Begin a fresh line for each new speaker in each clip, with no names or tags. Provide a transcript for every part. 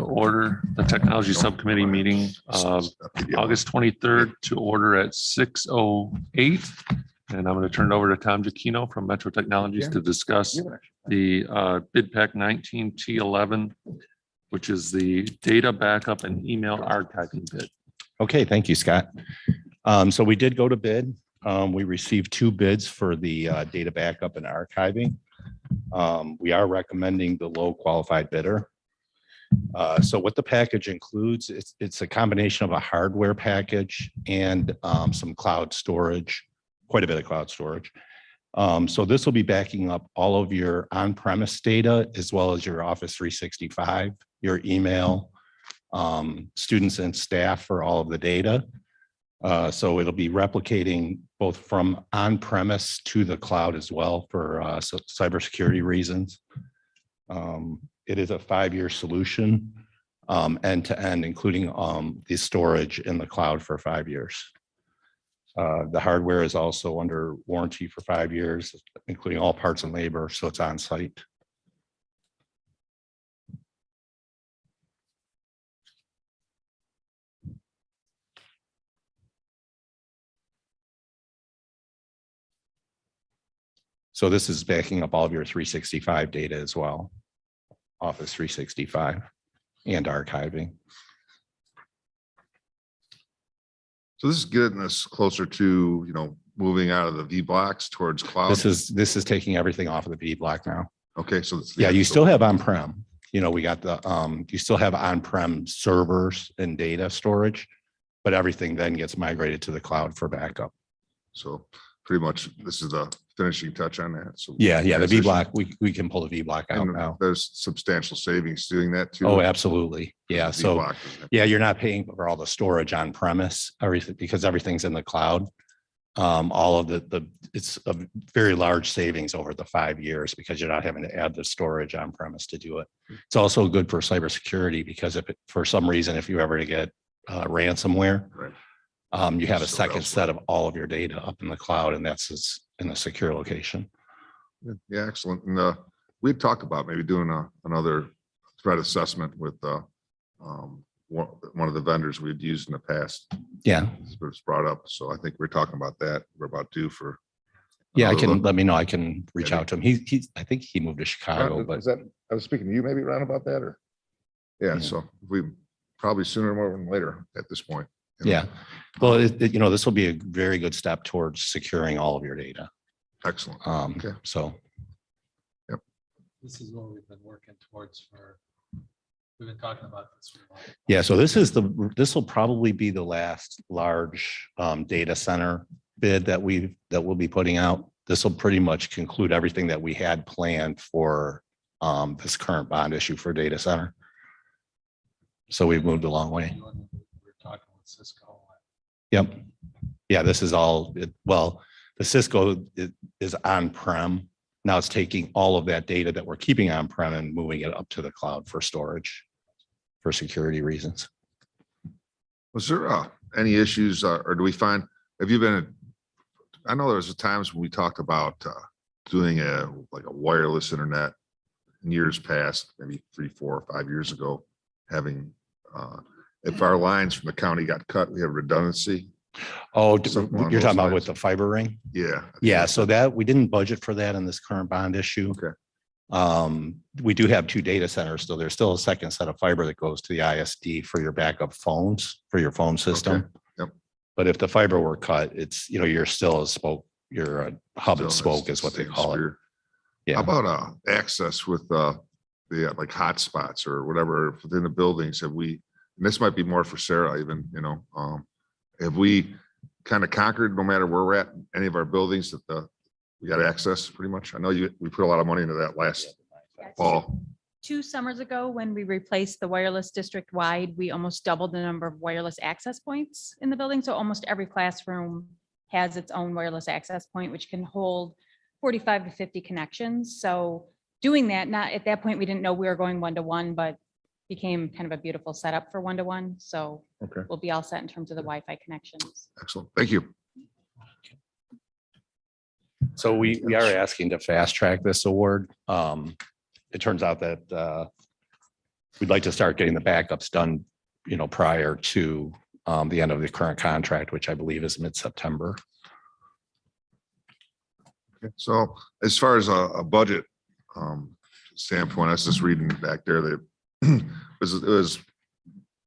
To order the technology subcommittee meeting of August 23rd to order at 6:08. And I'm going to turn it over to Tom Giacchino from Metro Technologies to discuss the bid pack 19 T11, which is the data backup and email archiving bid.
Okay, thank you, Scott. So we did go to bid. We received 2 bids for the data backup and archiving. We are recommending the low qualified bidder. So what the package includes, it's a combination of a hardware package and some cloud storage, quite a bit of cloud storage. So this will be backing up all of your on-premise data as well as your Office 365, your email, students and staff for all of the data. So it'll be replicating both from on-premise to the cloud as well for cybersecurity reasons. It is a 5-year solution, end to end, including the storage in the cloud for 5 years. The hardware is also under warranty for 5 years, including all parts and labor, so it's on site. So this is backing up all of your 365 data as well. Office 365 and archiving.
So this is getting us closer to, moving out of the V blocks towards cloud.
This is taking everything off of the V block now.
Okay, so it's
Yeah, you still have on-prem. We got the you still have on-prem servers and data storage, but everything then gets migrated to the cloud for backup.
So pretty much this is the finishing touch on that. So
Yeah, the V block, we can pull the V block out now.
There's substantial savings doing that too.
Oh, absolutely. Yeah. So
V-block.
yeah, you're not paying for all the storage on premise, everything, because everything's in the cloud. All of it's a very large savings over the 5 years because you're not having to add the storage on premise to do it. It's also good for cybersecurity because for some reason, if you ever to get ransomware,
Right.
you have a
So
second set of all of your data up in the cloud, and that's in a secure location.
Yeah, excellent. And we talked about maybe doing another threat assessment with one of the vendors we'd used in the past.
Yeah.
It's brought up. So I think we're talking about that. We're about due for.
Yeah,
another look.
let me know. I can reach
Yeah,
out to him. I think he moved to Chicago, but
I was speaking to you maybe Ron about that or? Yeah,
Yeah.
so we probably sooner more than later at this point.
yeah. Well, this will be a very good step towards securing all of your data.
Excellent. Okay.
So
This is what we've been working towards we've been talking about this for a while.
yeah, so this will probably be the last large data center bid that we'll be putting out. This will pretty much conclude everything that we had planned for this current bond issue for data center. So we've moved a long way.
We're talking with Cisco.
Yep. Yeah, this is all, well, the Cisco is on-prem. Now it's taking all of that data that we're keeping on-prem and moving it up to the cloud for storage for security reasons.
Was there any issues or do we find, I know there was times when we talked about doing a wireless internet in years past, maybe 3, 4, 5 years ago, having, if our lines from the county got cut, we have redundancy.
Oh,
Something along
you're
those
talking about
lines.
with the fiber ring?
Yeah.
Yeah, so that we didn't budget for that in this current bond issue.
Okay.
We do have 2 data centers, so there's still a second set of fiber that goes to the ISD for your backup phones, for your phone system.
Okay. Yep.
But if the fiber were cut, it's, you're still a spoke, you're a hub and
Still,
spoke is what they
same
call it.
spirit.
Yeah.
How about access with the like hotspots or whatever within the buildings? Have we, and this might be more for Sarah even, have we kind of conquered, no matter where we're at, any of our buildings that we got access pretty much? I know we put a lot of money into that last fall.
2 summers ago, when we replaced the wireless district wide, we almost doubled the number of wireless access points in the building. So almost every classroom has its own wireless access point, which can hold 45 to 50 connections. So doing that, not at that point, we didn't know we were going 1-to-1, but became kind of a beautiful setup for 1-to-1. So
Okay,
we'll be all set in terms of the Wi-Fi connections.
excellent. Thank you.
So we are asking to fast track this award. It turns out that we'd like to start getting the backups done, prior to the end of the current contract, which I believe is mid-September.
Okay, so as far as a budget standpoint, I was just reading back there that it was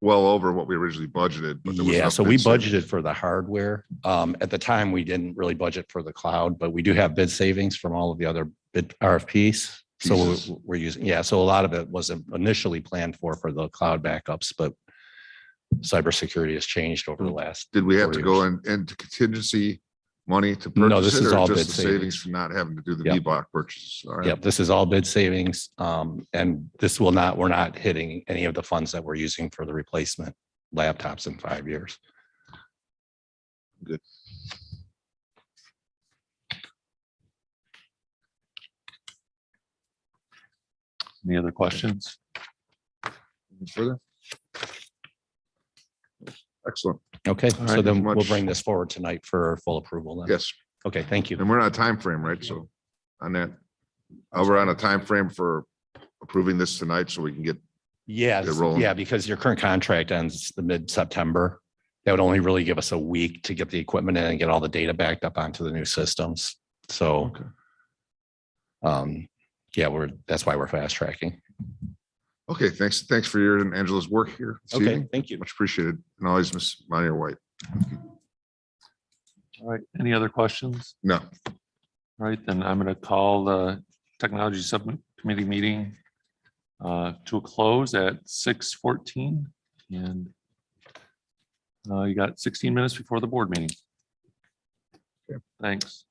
well over what we originally budgeted. But there was
Yeah,
enough
so we
bid savings.
budgeted for the hardware. At the time, we didn't really budget for the cloud, but we do have bid savings from all of the other bid RFPs. So
Pieces.
we're using, so a lot of it was initially planned for the cloud backups, but cybersecurity has changed over the last.
Did we have
4
to
years.
go into contingency money to
No,
purchase
this
it,
is
or
all
just
bid
the savings
savings.
from not having to do the
Yep.
V-Block purchases? All right.
Yep, this is all bid savings. And we're not hitting any of the funds that we're using for the replacement laptops in 5 years.
Good.
Any other questions?
Any further? Excellent.
Okay,
All
so
right,
then
thank you
we'll
much.
bring this forward tonight for full approval then.
Yes,
Okay, thank you.
and we're on a time frame, right? So on that, we're on a time frame for approving this tonight so we can get,
Yeah,
Get rolling.
yeah, because your current contract ends the mid-September. That would only really give us a week to get the equipment in and get all the data backed up onto the new systems. So,
Okay.
yeah, that's why we're fast tracking.
okay, thanks for your and Angela's work here. this
Okay,
evening.
thank you.
Much appreciated. And always Miss Monia White.
All right. Any other questions?
No,
All right, then I'm going to call the technology subcommittee meeting to a close at 6:14. And you got 16 minutes before the board meeting.
Okay.
Thanks.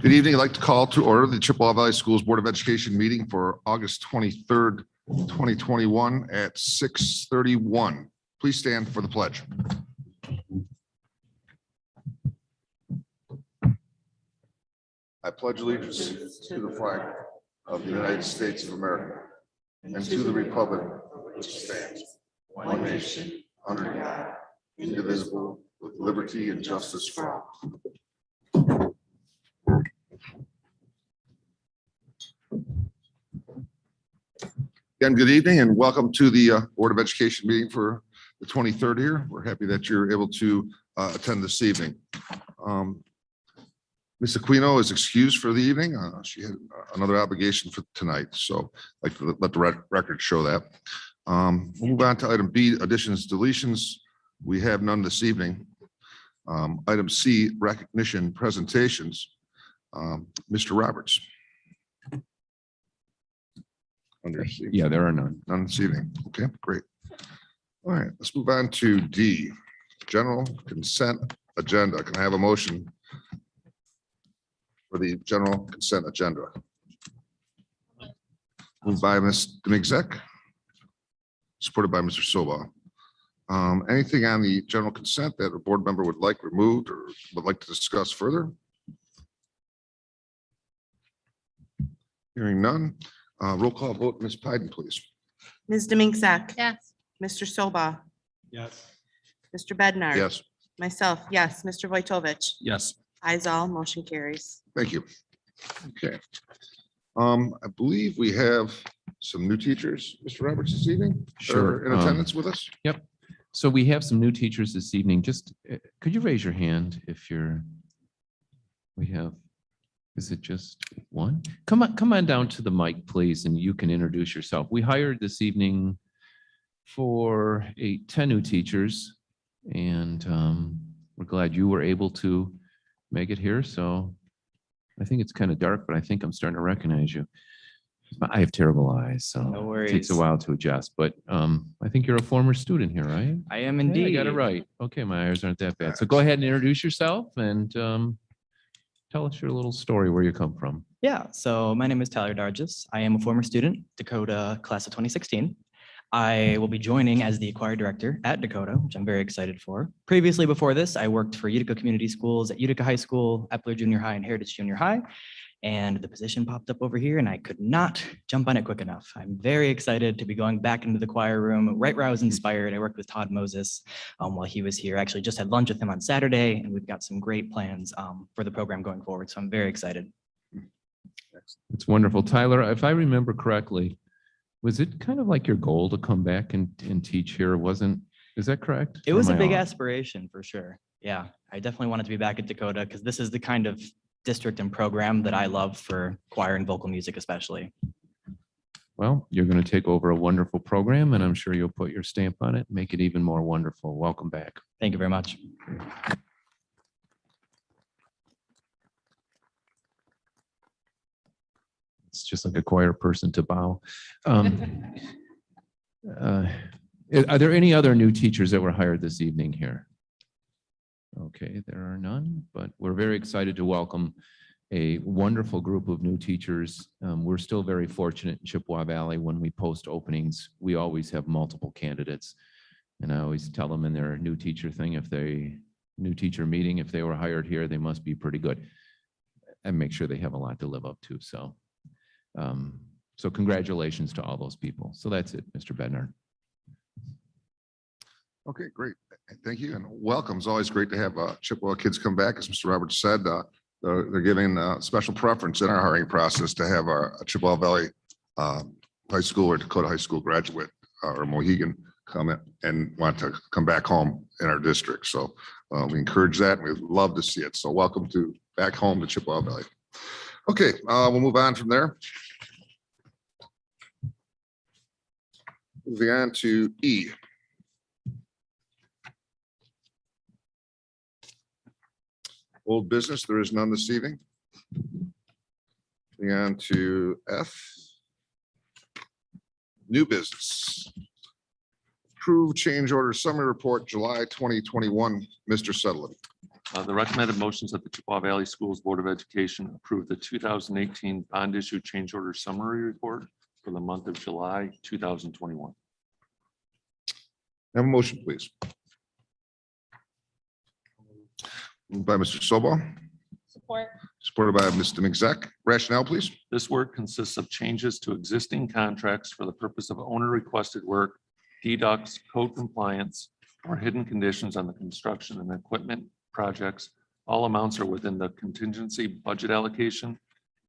Good evening. I'd like to call to order the Chippewa Valley Schools Board of Education meeting for August 23rd, 2021 at 6:31. Please stand for the pledge. I pledge allegiance to the flag of the United States of America and to the republic which stands one nation under God, indivisible, with liberty and justice for all. Again, good evening and welcome to the Board of Education meeting for the 23rd here. We're happy that you're able to attend this evening. Ms. Aquino is excused for the evening. She had another obligation for tonight, so I'd like to let the record show that. We'll move on to item B, additions, deletions. We have none this evening. Item C, recognition presentations. Mr. Roberts. Under C.
Yeah, there are none.
None this evening. Okay, great. All right, let's move on to D, general consent agenda. Can I have a motion for the general consent agenda? Moved by Ms. Demigzek, supported by Mr. Soba. Anything on the general consent that a board member would like removed or would like to discuss further? Hearing none. Roll call vote, Ms. Pyden, please.
Ms. Demink-Zak.
Yes.
Mr. Soba,
Yes.
Mr. Bednar.
Yes,
Myself, yes. Mr. Vojtovich.
Yes.
Eyes all, motion carries.
thank you. Okay. I believe we have some new teachers, Mr. Roberts, this evening. that are
Sure,
In attendance with us.
So we have some new teachers this evening. Just, could you raise your hand if we have, is it just one? Come on down to the mic, please, and you can introduce yourself. We hired this evening for 10 new teachers, and we're glad you were able to make it here. So I think it's kind of dark, but I think I'm starting to recognize you. I have terrible eyes, so
No
it takes a
worries.
while to adjust, but I think you're a former student here, right?
I am
Yeah,
indeed.
I got it right. Okay, my eyes aren't that bad. So go ahead and introduce yourself and tell us your little story, where you come from.
Yeah, so my name is Tyler Dargis. I am a former student, Dakota class of 2016. I will be joining as the choir director at Dakota, which I'm very excited for. Previously, before this, I worked for Utica Community Schools at Utica High School, Epler Junior High, and Heritage Junior High. And the position popped up over here and I could not jump on it quick enough. I'm very excited to be going back into the choir room, right where I was inspired. I worked with Todd Moses while he was here. Actually just had lunch with him on Saturday, and we've got some great plans for the program going forward. So I'm very excited.
It's wonderful. Tyler, if I remember correctly, was it kind of like your goal to come back and teach here? Is that correct?
It
Or
was
am
a
I
big
off?
aspiration for sure. Yeah, I definitely wanted to be back at Dakota because this is the kind of district and program that I love for choir and vocal music especially.
Well, you're going to take over a wonderful program, and I'm sure you'll put your stamp on it, make it even more wonderful. Welcome back.
Thank you very much.
It's just like a choir person to bow. Are there any other new teachers that were hired this evening here? Okay, there are none, but we're very excited to welcome a wonderful group of new teachers. We're still very fortunate in Chippewa Valley. When we post openings, we always have multiple candidates. And I always tell them in their new teacher thing, if they meeting, if they were hired here, they must be pretty good. And make sure they have a lot to live up to. So congratulations to all those people. So that's it, Mr. Bednar.
Okay, great. Thank you and welcome. It's always great to have Chippewa kids come back. As Mr. Roberts said, they're giving special preference in our hiring process to have our Chippewa Valley High School or Dakota High School graduate or Mohegan come in and want to come back home in our district. So we encourage that and we'd love to see it. So welcome to back home to Chippewa Valley. Okay, we'll move on from there. Moving on to E. Old business, there is none this evening. Moving on to F. New business. Approve change order summary report, July 2021, Mr. Sutherland.
The recommended motions that the Chippewa Valley Schools Board of Education approve the 2018 bond issue change order summary report for the month of July 2021.
Have a motion, please. Moved by Mr. Sobah,
Support.
supported by Mr. Mixzak. Rationale, please.
This work consists of changes to existing contracts for the purpose of owner requested work, deducts, code compliance, or hidden conditions on the construction and equipment projects. All amounts are within the contingency budget allocation.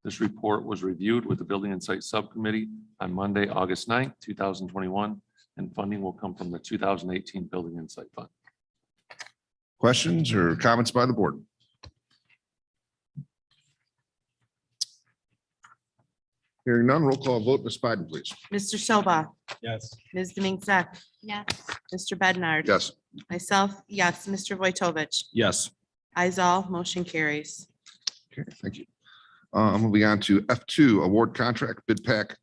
This report was reviewed with the Building and Site Subcommittee on Monday, August 9th, 2021, and funding will come from the 2018 Building and Site Fund.
Questions or comments by the board? Hearing none, roll call vote, Ms. Biden, please.
Mr. Sobah,
Yes.
Ms. Demink Zek,
Yes.
Mr. Bednar.
Yes.
Myself, yes. Mr. Vojtovich.
Yes.
Eyes all, motion carries.
Okay, thank you. Moving on to F2, award contract bid pack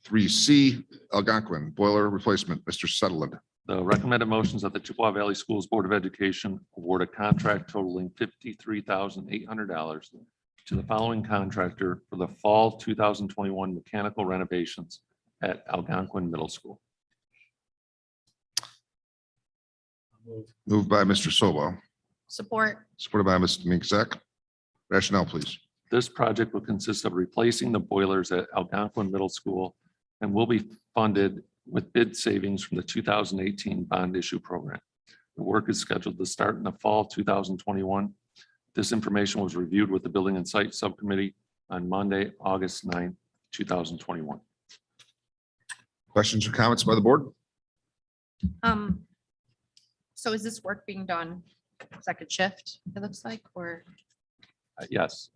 3C, Algonquin boiler replacement, Mr. Sutherland.
The recommended motions that the Chippewa Valley Schools Board of Education award a contract totaling $53,800 to the following contractor for the fall 2021 mechanical renovations at Algonquin Middle School.
Moved by Mr. Sobah,
Support.
supported by Mr. Mixzak. Rationale, please.
This project will consist of replacing the boilers at Algonquin Middle School and will be funded with bid savings from the 2018 bond issue program. The work is scheduled to start in the fall 2021. This information was reviewed with the Building and Site Subcommittee on Monday, August 9th, 2021.
Questions or comments by the board?
So is this work being done second shift, it looks like, or?
Yes.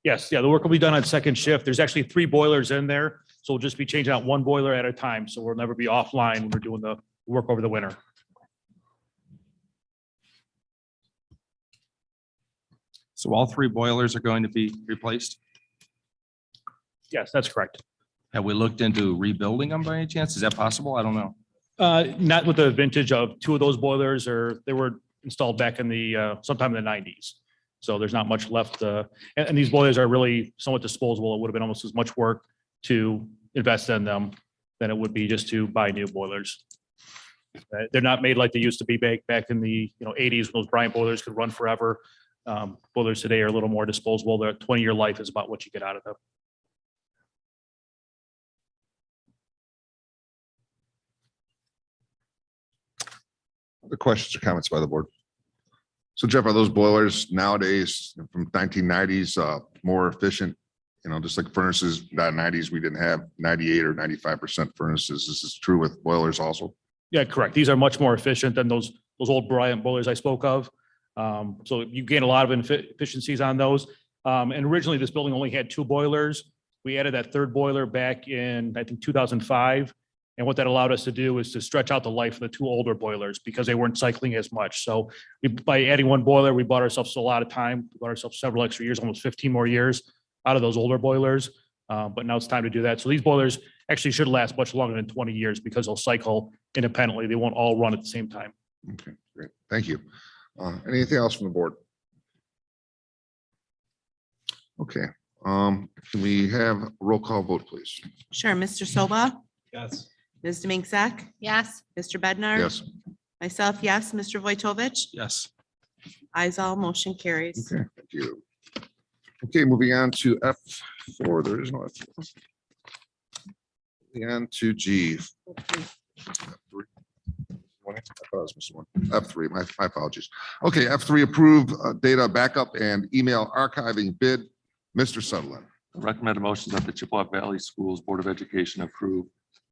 Yes, yeah, the work will be done on second shift. There's actually 3 boilers in there. So we'll just be changing out 1 boiler at a time. So we'll never be offline when we're doing the work over the winter.
So all 3 boilers are going to be replaced?
Yes, that's correct.
Have we looked into rebuilding them by any chance? Is that possible? I don't know.
Not with the vintage of 2 of those boilers, or they were installed back in the sometime in the 90s. So there's not much left. And these boilers are really somewhat disposable. It would have been almost as much work to invest in them than it would be just to buy new boilers. They're not made like they used to be back in the 80s when those Bryant boilers could run forever. Boilers today are a little more disposable. Their 20-year life is about what you get out of them.
Other questions or comments by the board? So Jeff, are those boilers nowadays from 1990s more efficient? Just like furnaces, in the 90s, we didn't have 98 or 95% furnaces. This is true with boilers also.
Yeah, correct. These are much more efficient than those old Bryant boilers I spoke of. So you gain a lot of efficiencies on those. And originally this building only had 2 boilers. We added that 3rd boiler back in, I think, 2005. And what that allowed us to do is to stretch out the life of the 2 older boilers because they weren't cycling as much. So by adding 1 boiler, we bought ourselves a lot of time. We bought ourselves several extra years, almost 15 more years out of those older boilers. But now it's time to do that. So these boilers actually should last much longer than 20 years because they'll cycle independently. They won't all run at the same time.
Okay, great. Thank you. Anything else from the board? Okay. Can we have a roll call vote, please?
Sure. Mr. Sobah,
Yes.
Ms. Demink Zek,
Yes.
Mr. Bednar.
Yes.
Myself, yes. Mr. Vojtovich.
Yes.
Eyes all, motion carries.
Okay, thank you. Okay, moving on to F4. There is no F4. Moving on to G. F3. I thought I was missing one. F3, my apologies. Okay, F3, approve data backup and email archiving bid. Mr. Sutherland.
The recommended motion that the Chippewa Valley Schools Board of Education approve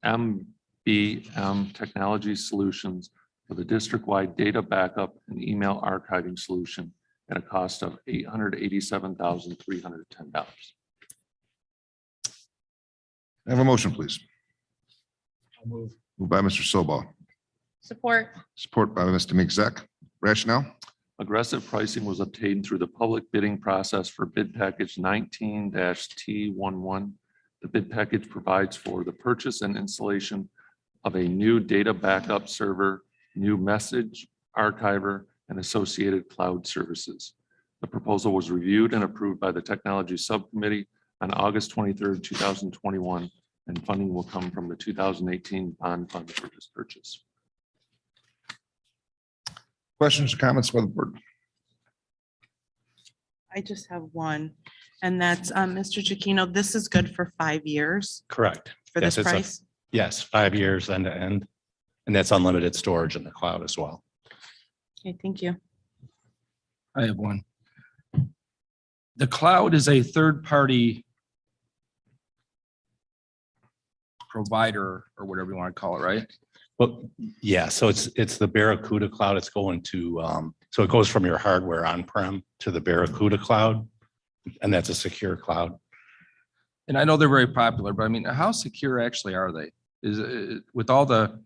MBM Technology Solutions for the district-wide data backup and email archiving solution at a cost of $887,310.
Have a motion, please.
I'll move.
Moved by Mr. Sobah,
Support.
support by Mr. Mixzak. Rationale?
Aggressive pricing was obtained through the public bidding process for bid package 19-T11. The bid package provides for the purchase and installation of a new data backup server, new message archiver, and associated cloud services. The proposal was reviewed and approved by the Technology Subcommittee on August 23rd, 2021, and funding will come from the 2018 bond fund for this purchase.
Questions or comments by the board?
I just have one, and that's, Mr. Chiquino, this is good for 5 years
Correct.
for
Yes,
this
it's a-
price?
Yes, 5 years end to end. And that's unlimited storage in the cloud as well.
Okay, thank you.
I have one. The cloud is a third-party provider or whatever you want to call it, right?
Well, yeah, so it's the Barracuda cloud. It's going to, so it goes from your hardware on-prem to the Barracuda cloud. And that's a secure cloud.
And I know they're very popular, but I mean, how secure actually are they? Is it with all the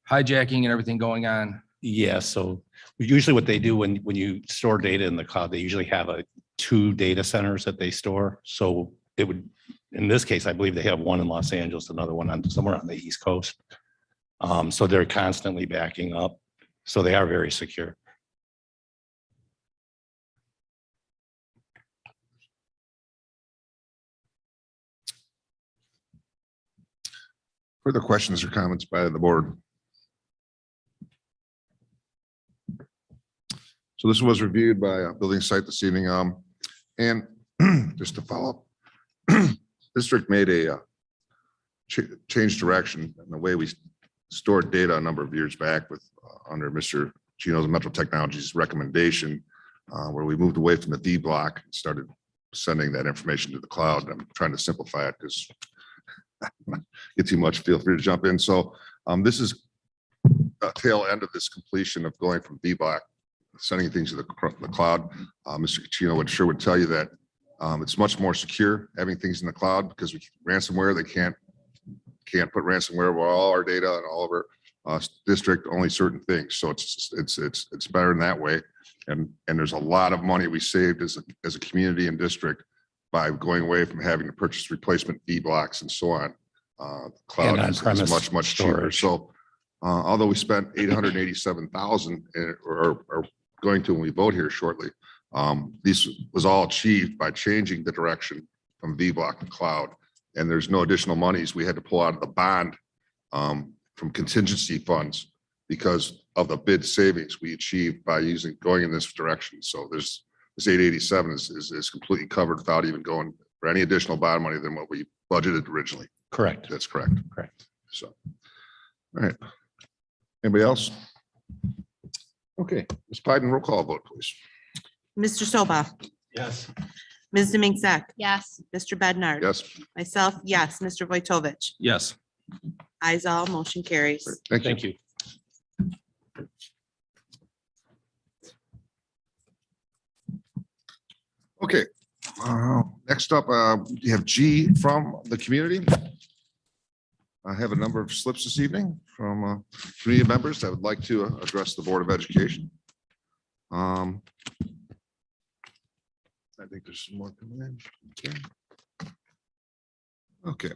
hijacking and everything going on?
Yeah, so usually what they do when you store data in the cloud, they usually have 2 data centers that they store. So it would, in this case, I believe they have one in Los Angeles, another one on somewhere on the East Coast. So they're constantly backing up. So they are very secure.
Further questions or comments by the board? So this was reviewed by a building site this evening. And just to follow up, district made a change direction in the way we stored data a number of years back with under Mr. Gino's Metro Technologies recommendation, where we moved away from the D block and started sending that information to the cloud. I'm trying to simplify it because get too much, feel free to jump in. So this is a tail end of this completion of going from D block, sending things to the cloud. Mr. Chino would tell you that it's much more secure having things in the cloud because we ransomware, they can't put ransomware with all our data and all of our district, only certain things. So it's better in that way. And there's a lot of money we saved as a community and district by going away from having to purchase replacement D blocks and so on. Cloud
And
is
on-premise
much cheaper.
storage.
So although we spent 887,000 or going to when we vote here shortly, this was all achieved by changing the direction from V block to cloud. And there's no additional monies we had to pull out of the bond from contingency funds because of the bid savings we achieved by going in this direction. So this 887 is completely covered without even going for any additional bond money than what we budgeted originally.
Correct.
That's correct.
Correct.
So, all right. Anybody else? Okay, Ms. Pyden, roll call vote, please.
Mr. Soba,
Yes.
Ms. Demink Zak,
Yes.
Mr. Bednar.
Yes,
Myself, yes. Mr. Vojtovich.
Yes.
Eyes all, motion carries.
thank you.
Thank you.
Okay, next up, you have G from the community. I have a number of slips this evening from community members that would like to address the Board of Education. I think there's some more coming in. Okay.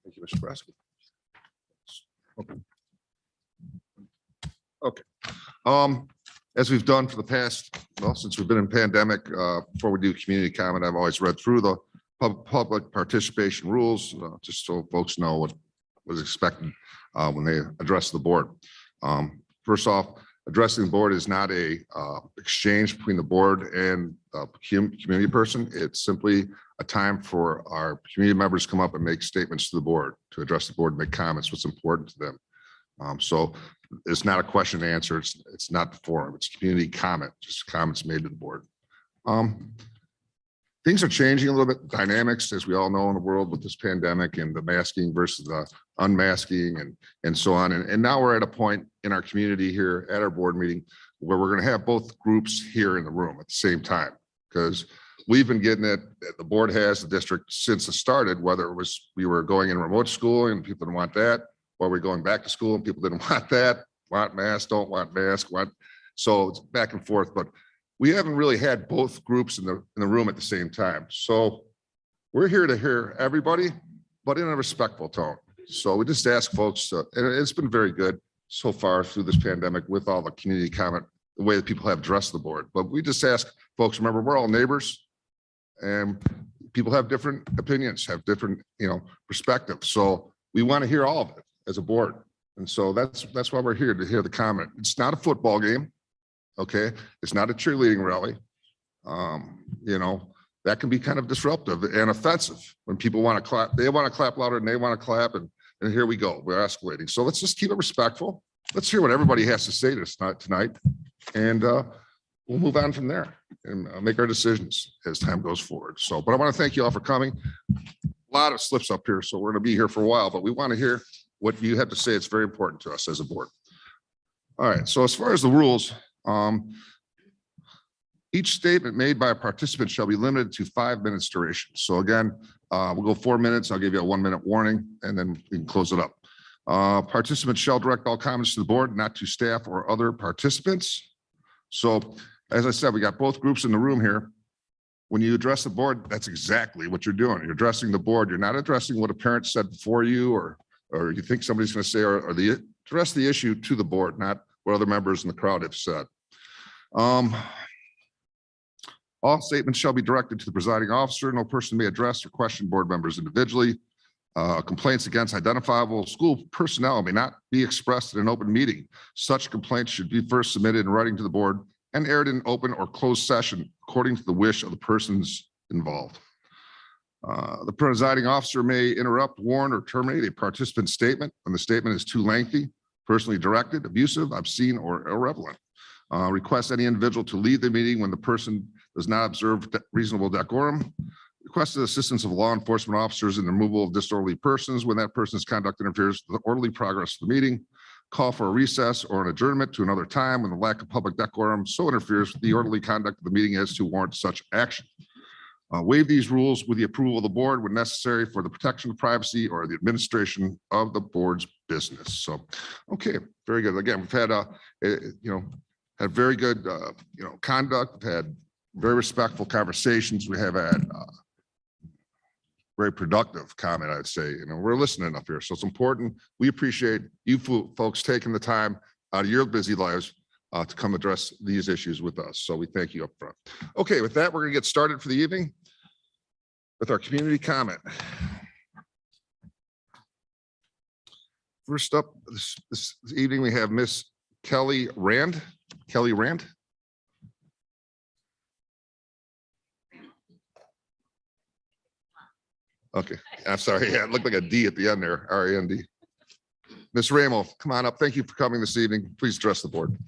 Thank you, Mr. Braskett. Okay. As we've done for the past, well, since we've been in pandemic, before we do community comment, I've always read through the public participation rules, just so folks know what was expected when they address the board. First off, addressing the board is not a exchange between the board and a community person. It's simply a time for our community members to come up and make statements to the board, to address the board, make comments, what's important to them. So it's not a question and answer. It's not the forum. It's community comment, just comments made to the board. Things are changing a little bit, dynamics, as we all know in the world with this pandemic and the masking versus the unmasking and so on. And now we're at a point in our community here at our board meeting where we're going to have both groups here in the room at the same time, because we've been getting it, the board has, the district, since it started, whether it was we were going in remote school and people didn't want that, or we're going back to school and people didn't want that, want masks, don't want masks, so it's back and forth. But we haven't really had both groups in the room at the same time. So we're here to hear everybody but in a respectful tone. So we just ask folks, and it's been very good so far through this pandemic with all the community comment, the way that people have addressed the board. But we just ask folks, remember, we're all neighbors and people have different opinions, have different, perspectives. So we want to hear all of it as a board. And so that's why we're here, to hear the comment. It's not a football game. Okay. It's not a cheerleading rally. That can be kind of disruptive and offensive when people want to clap. They want to clap louder and they want to clap. And here we go. We're escalating. So let's just keep it respectful. Let's hear what everybody has to say tonight. And we'll move on from there and make our decisions as time goes forward. So, but I want to thank you all for coming. A lot of slips up here. So we're going to be here for a while, but we want to hear what you have to say. It's very important to us as a board. All right. So as far as the rules, each statement made by a participant shall be limited to 5 minutes duration. So again, we'll go 4 minutes. I'll give you a 1-minute warning and then we can close it up. Participants shall direct all comments to the board, not to staff or other participants. So as I said, we got both groups in the room here. When you address the board, that's exactly what you're doing. You're addressing the board. You're not addressing what a parent said before you or you think somebody's going to say, or address the issue to the board, not what other members in the crowd have said. All statements shall be directed to the presiding officer. No person may address or question board members individually. Complaints against identifiable school personnel may not be expressed in an open meeting. Such complaints should be first submitted in writing to the board and aired in open or closed session according to the wish of the persons involved. The presiding officer may interrupt, warn, or terminate a participant's statement when the statement is too lengthy, personally directed, abusive, obscene, or irrelevant. Request any individual to leave the meeting when the person does not observe reasonable decorum. Requested assistance of law enforcement officers in the removal of disorderly persons when that person's conduct interferes with the orderly progress of the meeting. Call for a recess or an adjournment to another time when the lack of public decorum so interferes with the orderly conduct of the meeting as to warrant such action. Waive these rules with the approval of the board when necessary for the protection of privacy or the administration of the board's business. So, okay, very good. Again, we've had had very good conduct. We've had very respectful conversations. We have had very productive comment, I'd say. We're listening up here, so it's important. We appreciate you folks taking the time out of your busy lives to come address these issues with us. So we thank you up front. Okay, with that, we're going to get started for the evening with our community comment. First up this evening, we have Miss Kelly Rand. Kelly Rand. Okay, I'm sorry. Yeah, it looked like a D at the end there. R-A-N-D. Ms. Ramo, come on up. Thank you for coming this evening. Please address the board.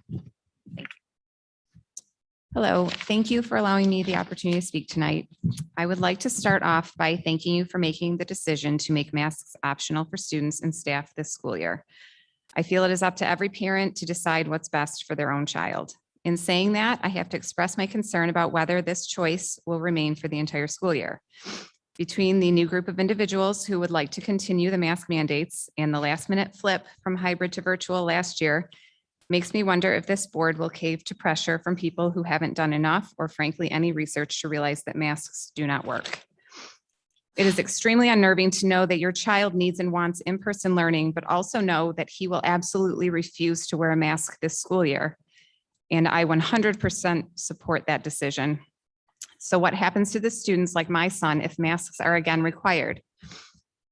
Hello, thank you for allowing me the opportunity to speak tonight. I would like to start off by thanking you for making the decision to make masks optional for students and staff this school year. I feel it is up to every parent to decide what's best for their own child. In saying that, I have to express my concern about whether this choice will remain for the entire school year. Between the new group of individuals who would like to continue the mask mandates and the last minute flip from hybrid to virtual last year, makes me wonder if this board will cave to pressure from people who haven't done enough or frankly any research to realize that masks do not work. It is extremely unnerving to know that your child needs and wants in-person learning, but also know that he will absolutely refuse to wear a mask this school year. And I 100% support that decision. So what happens to the students like my son if masks are again required?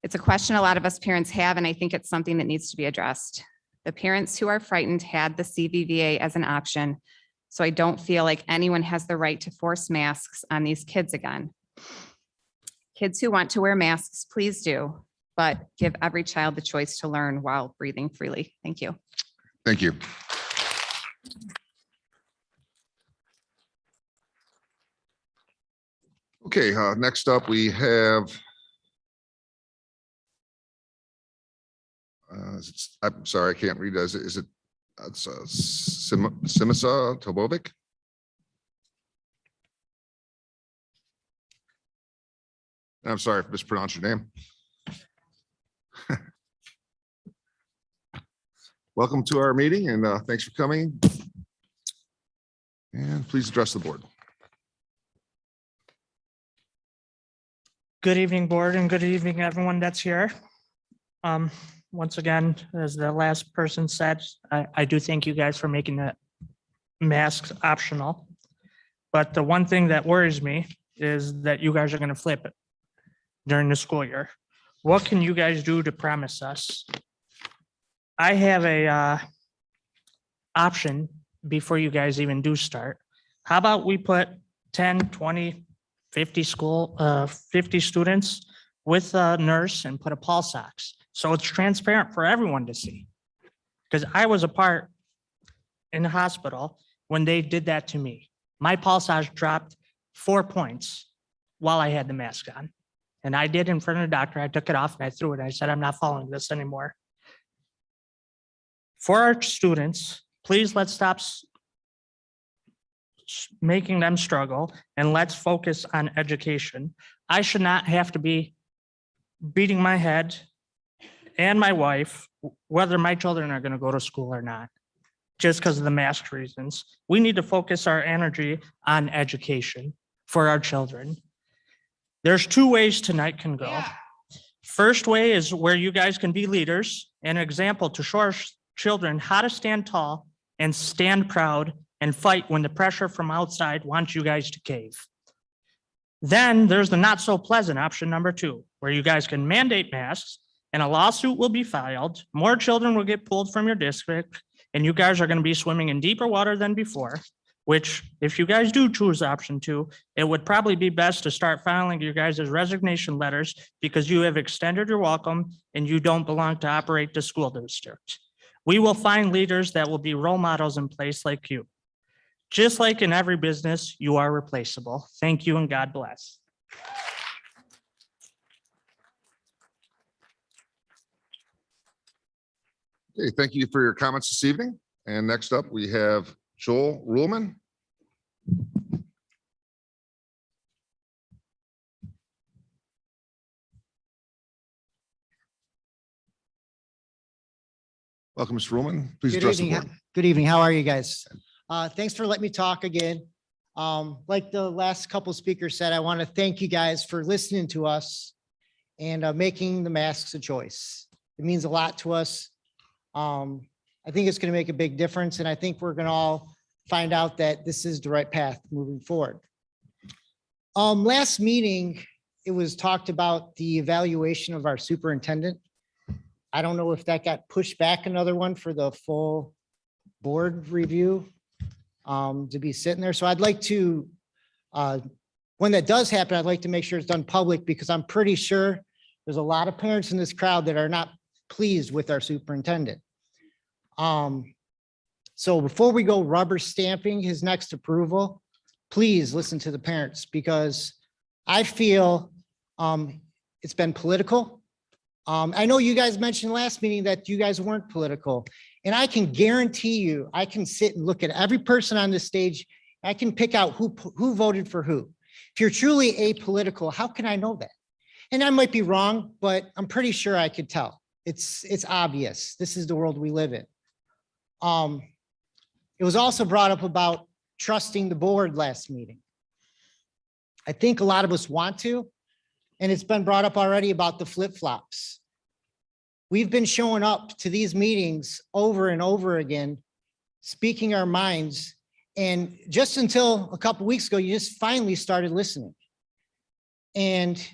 It's a question a lot of us parents have, and I think it's something that needs to be addressed. The parents who are frightened had the CVVA as an option, so I don't feel like anyone has the right to force masks on these kids again. Kids who want to wear masks, please do, but give every child the choice to learn while breathing freely. Thank you.
Thank you. Okay, next up we have I'm sorry, I can't read. Is it Simisa Tobovic? I'm sorry if I mispronounced your name. Welcome to our meeting and thanks for coming. And please address the board.
Good evening, board, and good evening, everyone that's here. Once again, as the last person said, I do thank you guys for making the masks optional. But the one thing that worries me is that you guys are gonna flip it during the school year. What can you guys do to promise us? I have a option before you guys even do start. How about we put 10, 20, 50 students with a nurse and put a pulse ox. So it's transparent for everyone to see. Because I was a part in the hospital when they did that to me. My pulse ox dropped 4 points while I had the mask on. And I did in front of the doctor. I took it off and I threw it. I said, I'm not following this anymore. For our students, please let's stop making them struggle and let's focus on education. I should not have to be beating my head and my wife, whether my children are going to go to school or not, just because of the mask reasons. We need to focus our energy on education for our children. There's 2 ways tonight can go. First way is where you guys can be leaders, an example to show our children how to stand tall and stand proud and fight when the pressure from outside wants you guys to cave. Then there's the not so pleasant option number 2, where you guys can mandate masks and a lawsuit will be filed. More children will get pulled from your district and you guys are going to be swimming in deeper water than before, which if you guys do choose option 2, it would probably be best to start filing your guys' resignation letters because you have extended your welcome and you don't belong to operate the school district. We will find leaders that will be role models in place like you. Just like in every business, you are replaceable. Thank you and God bless.
Okay, thank you for your comments this evening. And next up, we have Joel Ruhlman. Welcome, Mr. Ruhlman. Please address the board.
Good evening. How are you guys? Thanks for letting me talk again. Like the last couple speakers said, I want to thank you guys for listening to us and making the masks a choice. It means a lot to us. I think it's going to make a big difference, and I think we're going to all find out that this is the right path moving forward. Last meeting, it was talked about the evaluation of our superintendent. I don't know if that got pushed back another one for the full board review to be sitting there. So I'd like to, when that does happen, I'd like to make sure it's done public because I'm pretty sure there's a lot of parents in this crowd that are not pleased with our superintendent. So before we go rubber stamping his next approval, please listen to the parents because I feel it's been political. I know you guys mentioned last meeting that you guys weren't political, and I can guarantee you, I can sit and look at every person on this stage. I can pick out who voted for who. If you're truly apolitical, how can I know that? And I might be wrong, but I'm pretty sure I could tell. It's obvious. This is the world we live in. It was also brought up about trusting the board last meeting. I think a lot of us want to, and it's been brought up already about the flip-flops. We've been showing up to these meetings over and over again, speaking our minds. And just until a couple of weeks ago, you just finally started listening. And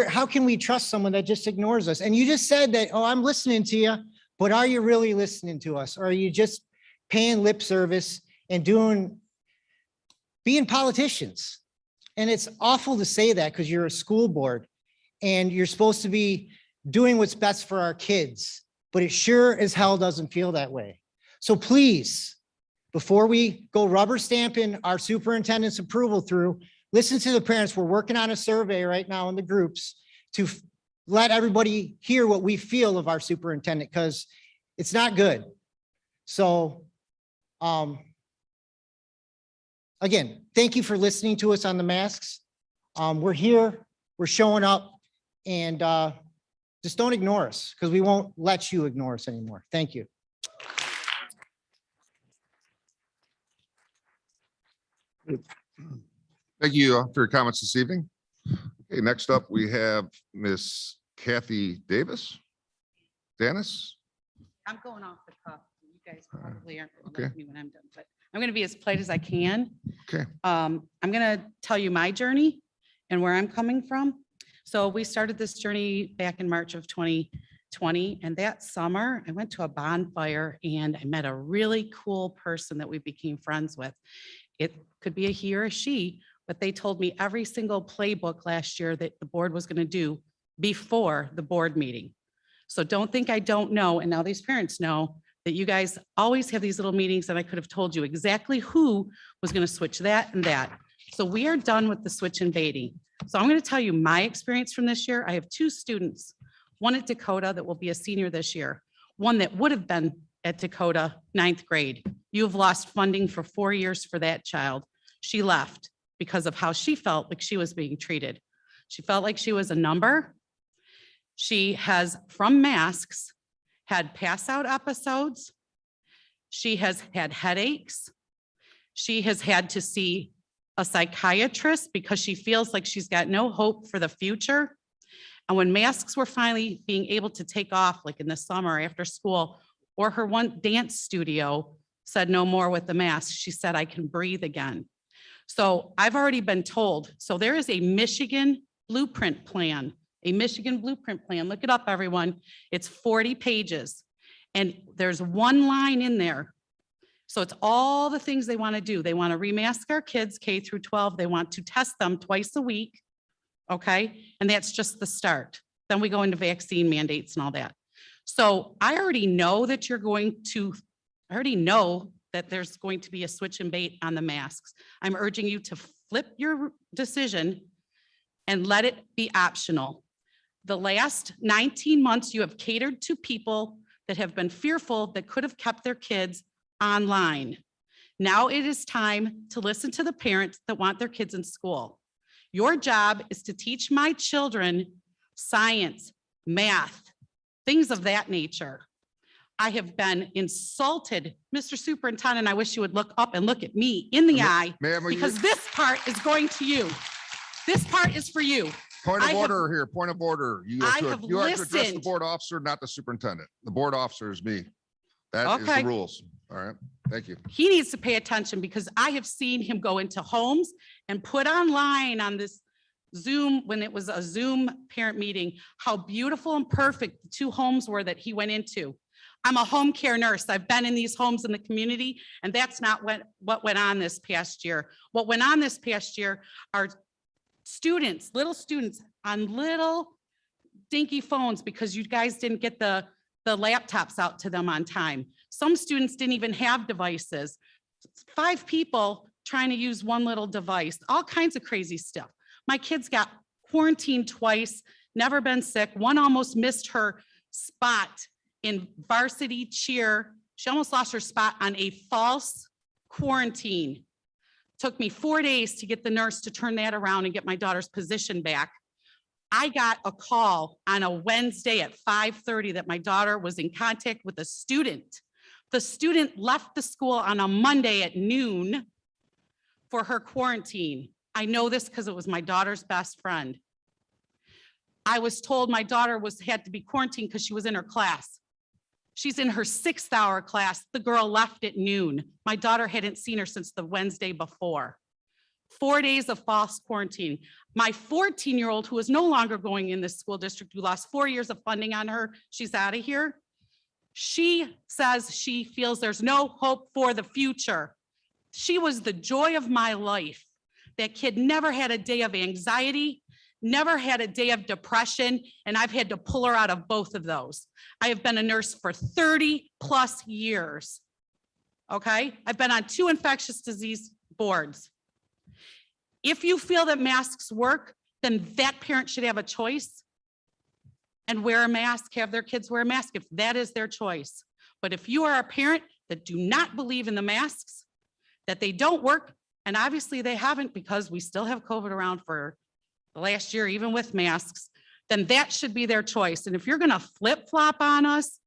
how can we trust someone that just ignores us? And you just said that, oh, I'm listening to you, but are you really listening to us? Or are you just paying lip service and being politicians? And it's awful to say that because you're a school board and you're supposed to be doing what's best for our kids, but it sure as hell doesn't feel that way. So please, before we go rubber stamping our superintendent's approval through, listen to the parents. We're working on a survey right now in the groups to let everybody hear what we feel of our superintendent because it's not good. So again, thank you for listening to us on the masks. We're here, we're showing up, and just don't ignore us because we won't let you ignore us anymore. Thank you.
Thank you for your comments this evening. Okay, next up, we have Miss Kathy Davis. Dennis?
I'm going off the cuff. You guys probably aren't going to
okay.
like me when I'm done, but I'm going to be as polite as I can.
Okay.
I'm going to tell you my journey and where I'm coming from. So we started this journey back in March of 2020. And that summer I went to a bonfire and I met a really cool person that we became friends with. It could be a he or a she, but they told me every single playbook last year that the board was going to do before the board meeting. So don't think I don't know. And now these parents know that you guys always have these little meetings and I could have told you exactly who was going to switch that and that. So we are done with the switch and baiting. So I'm going to tell you my experience from this year. I have two students, one at Dakota that will be a senior this year, one that would have been at Dakota 9th grade. You have lost funding for 4 years for that child. She left because of how she felt like she was being treated. She felt like she was a number. She has, from masks, had pass out episodes. She has had headaches. She has had to see a psychiatrist because she feels like she's got no hope for the future. And when masks were finally being able to take off, like in the summer after school, or her one dance studio said no more with the mask, she said, I can breathe again. So I've already been told, so there is a Michigan blueprint plan. A Michigan blueprint plan. Look it up, everyone. It's 40 pages. And there's one line in there. So it's all the things they want to do. They want to remask our kids K through 12. They want to test them twice a week. Okay. And that's just the start. Then we go into vaccine mandates and all that. So I already know that I already know that there's going to be a switch and bait on the masks. I'm urging you to flip your decision and let it be optional. The last 19 months, you have catered to people that have been fearful that could have kept their kids online. Now it is time to listen to the parents that want their kids in school. Your job is to teach my children science, math, things of that nature. I have been insulted, Mr. Superintendent. I wish you would look up and look at me in the eye because this part is going to you. This part is for you.
Point of order here, point of order. You have to address the
listened.
board officer, not the superintendent. The board officer is me. That is the rules. All right, thank you.
He needs to pay attention because I have seen him go into homes and put online on this Zoom, when it was a Zoom parent meeting, how beautiful and perfect the two homes were that he went into. I'm a home care nurse. I've been in these homes in the community, and that's not what went on this past year. What went on this past year are students, little students on little dinky phones because you guys didn't get the laptops out to them on time. Some students didn't even have devices. 5 people trying to use one little device, all kinds of crazy stuff. My kids got quarantined twice, never been sick. One almost missed her spot in varsity cheer. She almost lost her spot on a false quarantine. Took me 4 days to get the nurse to turn that around and get my daughter's position back. I got a call on a Wednesday at 5:30 that my daughter was in contact with a student. The student left the school on a Monday at noon for her quarantine. I know this because it was my daughter's best friend. I was told my daughter had to be quarantined because she was in her class. She's in her 6th hour class. The girl left at noon. My daughter hadn't seen her since the Wednesday before. 4 days of false quarantine. My 14-year-old, who is no longer going in this school district, who lost 4 years of funding on her, she's out of here. She says she feels there's no hope for the future. She was the joy of my life. That kid never had a day of anxiety, never had a day of depression, and I've had to pull her out of both of those. I have been a nurse for 30 plus years. Okay, I've been on 2 infectious disease boards. If you feel that masks work, then that parent should have a choice and wear a mask, have their kids wear a mask if that is their choice. But if you are a parent that do not believe in the masks, that they don't work, and obviously they haven't because we still have COVID around for the last year, even with masks, then that should be their choice. And if you're going to flip flop on us,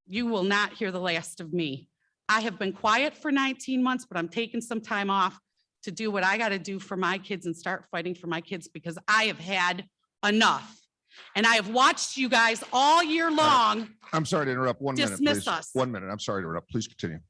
you will not hear the last of me. I have been quiet for 19 months, but I'm taking some time off to do what I got to do for my kids and start fighting for my kids because I have had enough. And I have watched you guys all year long.
I'm sorry to interrupt. 1 minute,
Dismiss
please.
us.
1 minute. I'm sorry to interrupt. Please continue.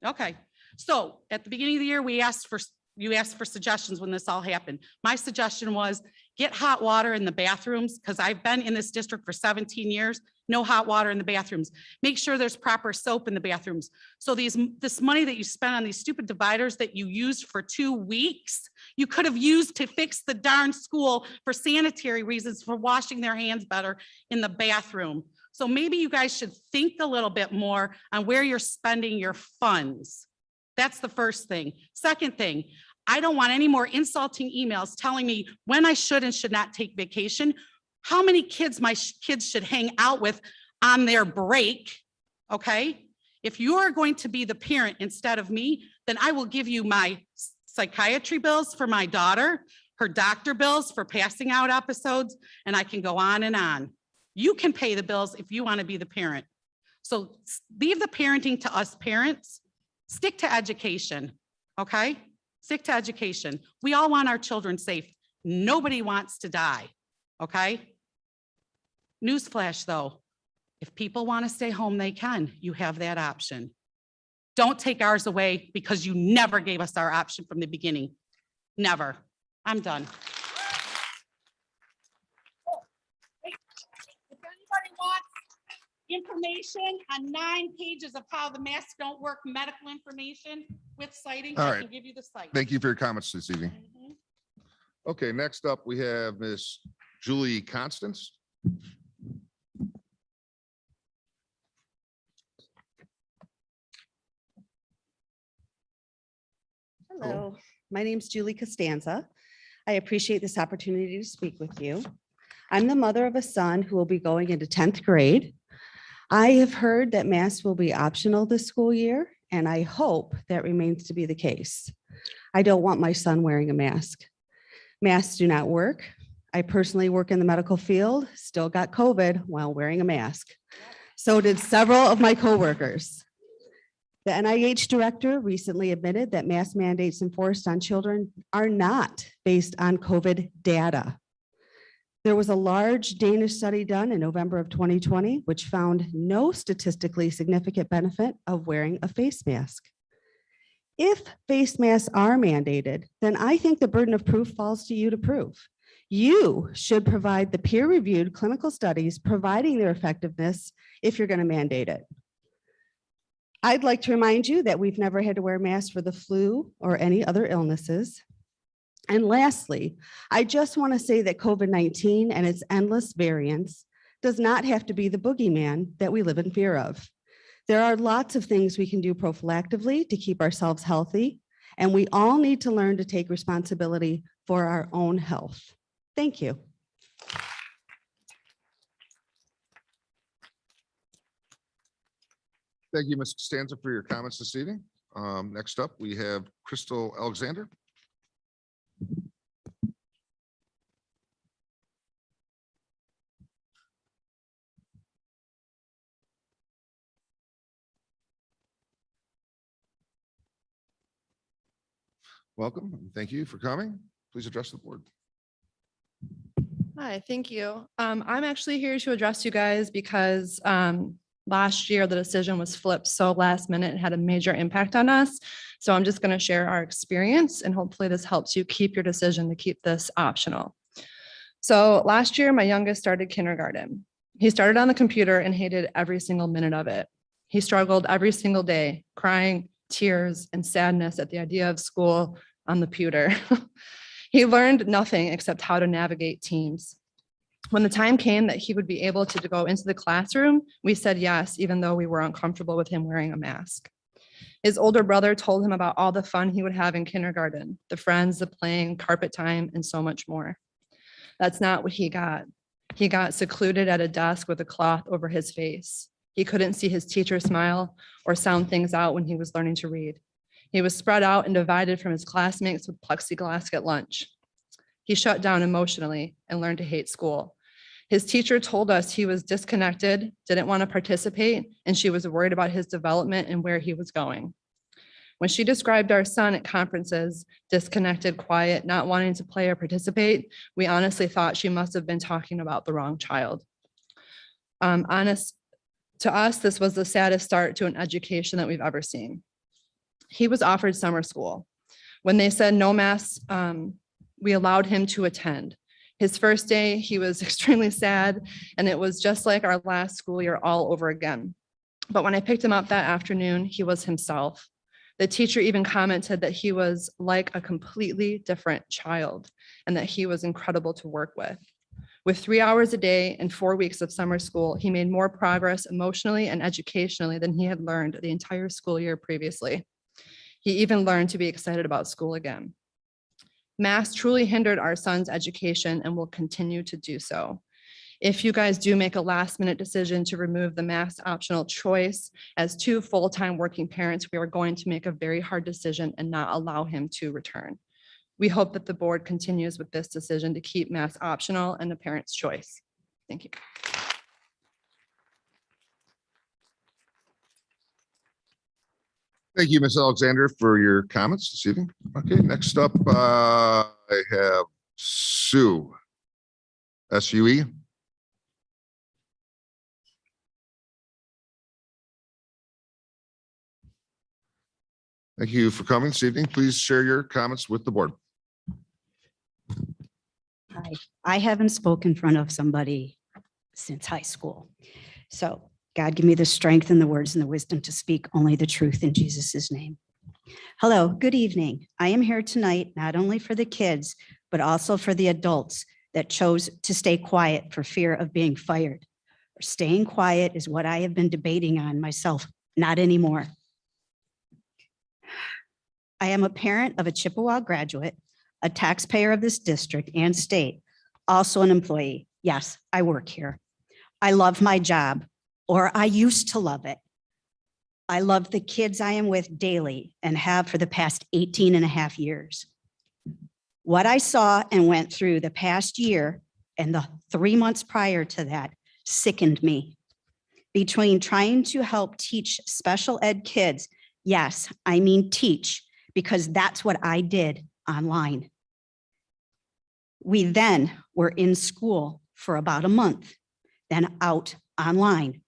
Okay, so at the beginning of the year, you asked for suggestions when this all happened. My suggestion was get hot water in the bathrooms because I've been in this district for 17 years. No hot water in the bathrooms. Make sure there's proper soap in the bathrooms. So this money that you spent on these stupid dividers that you used for 2 weeks, you could have used to fix the darn school for sanitary reasons, for washing their hands better in the bathroom. So maybe you guys should think a little bit more on where you're spending your funds. That's the first thing. Second thing, I don't want any more insulting emails telling me when I should and should not take vacation, how many kids my kids should hang out with on their break, okay? If you are going to be the parent instead of me, then I will give you my psychiatry bills for my daughter, her doctor bills for passing out episodes, and I can go on and on. You can pay the bills if you want to be the parent. So leave the parenting to us parents. Stick to education, okay? Stick to education. We all want our children safe. Nobody wants to die, okay? Newsflash though, if people want to stay home, they can. You have that option. Don't take ours away because you never gave us our option from the beginning. Never. I'm done. If anybody wants information on 9 pages of how the masks don't work, medical information with citing,
All
I
right.
can give you the site.
Thank you for your comments this evening.
Mhm.
Okay, next up, we have Miss Julie Constance.
Hello, my name's Julie Costanza. I appreciate this opportunity to speak with you. I'm the mother of a son who will be going into 10th grade. I have heard that masks will be optional this school year, and I hope that remains to be the case. I don't want my son wearing a mask. Masks do not work. I personally work in the medical field, still got COVID while wearing a mask. So did several of my coworkers. The NIH director recently admitted that mask mandates enforced on children are not based on COVID data. There was a large Danish study done in November of 2020, which found no statistically significant benefit of wearing a face mask. If face masks are mandated, then I think the burden of proof falls to you to prove. You should provide the peer-reviewed clinical studies providing their effectiveness if you're going to mandate it. I'd like to remind you that we've never had to wear masks for the flu or any other illnesses. And lastly, I just want to say that COVID-19 and its endless variants does not have to be the boogeyman that we live in fear of. There are lots of things we can do prophylactively to keep ourselves healthy, and we all need to learn to take responsibility for our own health. Thank you.
Thank you, Ms. Costanza, for your comments this evening. Next up, we have Crystal Alexander. Welcome, and thank you for coming. Please address the board.
Hi, thank you. I'm actually here to address you guys because last year the decision was flipped so last minute, it had a major impact on us. So I'm just going to share our experience and hopefully this helps you keep your decision to keep this optional. So last year, my youngest started kindergarten. He started on the computer and hated every single minute of it. He struggled every single day, crying, tears, and sadness at the idea of school on the computer. He learned nothing except how to navigate Teams. When the time came that he would be able to go into the classroom, we said yes, even though we were uncomfortable with him wearing a mask. His older brother told him about all the fun he would have in kindergarten, the friends, the playing, carpet time, and so much more. That's not what he got. He got secluded at a desk with a cloth over his face. He couldn't see his teacher smile or sound things out when he was learning to read. He was spread out and divided from his classmates with plexiglass at lunch. He shut down emotionally and learned to hate school. His teacher told us he was disconnected, didn't want to participate, and she was worried about his development and where he was going. When she described our son at conferences, disconnected, quiet, not wanting to play or participate, we honestly thought she must have been talking about the wrong child. To us, this was the saddest start to an education that we've ever seen. He was offered summer school. When they said no masks, we allowed him to attend. His first day, he was extremely sad, and it was just like our last school year all over again. But when I picked him up that afternoon, he was himself. The teacher even commented that he was like a completely different child and that he was incredible to work with. With 3 hours a day and 4 weeks of summer school, he made more progress emotionally and educationally than he had learned the entire school year previously. He even learned to be excited about school again. Masks truly hindered our son's education and will continue to do so. If you guys do make a last-minute decision to remove the mask optional choice, as 2 full-time working parents, we are going to make a very hard decision and not allow him to return. We hope that the board continues with this decision to keep masks optional and the parent's choice. Thank you.
Thank you, Ms. Alexander, for your comments this evening. Okay, next up, I have Sue. SUE. Thank you for coming this evening. Please share your comments with the board.
Hi, I haven't spoken in front of somebody since high school. So God, give me the strength and the words and the wisdom to speak only the truth in Jesus' name. Hello, good evening. I am here tonight, not only for the kids, but also for the adults that chose to stay quiet for fear of being fired. Staying quiet is what I have been debating on myself, not anymore. I am a parent of a Chippewa graduate, a taxpayer of this district and state, also an employee. Yes, I work here. I love my job, or I used to love it. I love the kids I am with daily and have for the past 18 and a half years. What I saw and went through the past year and the 3 months prior to that sickened me. Between trying to help teach special ed kids, yes, I mean teach, because that's what I did online. We then were in school for about a month, then out online,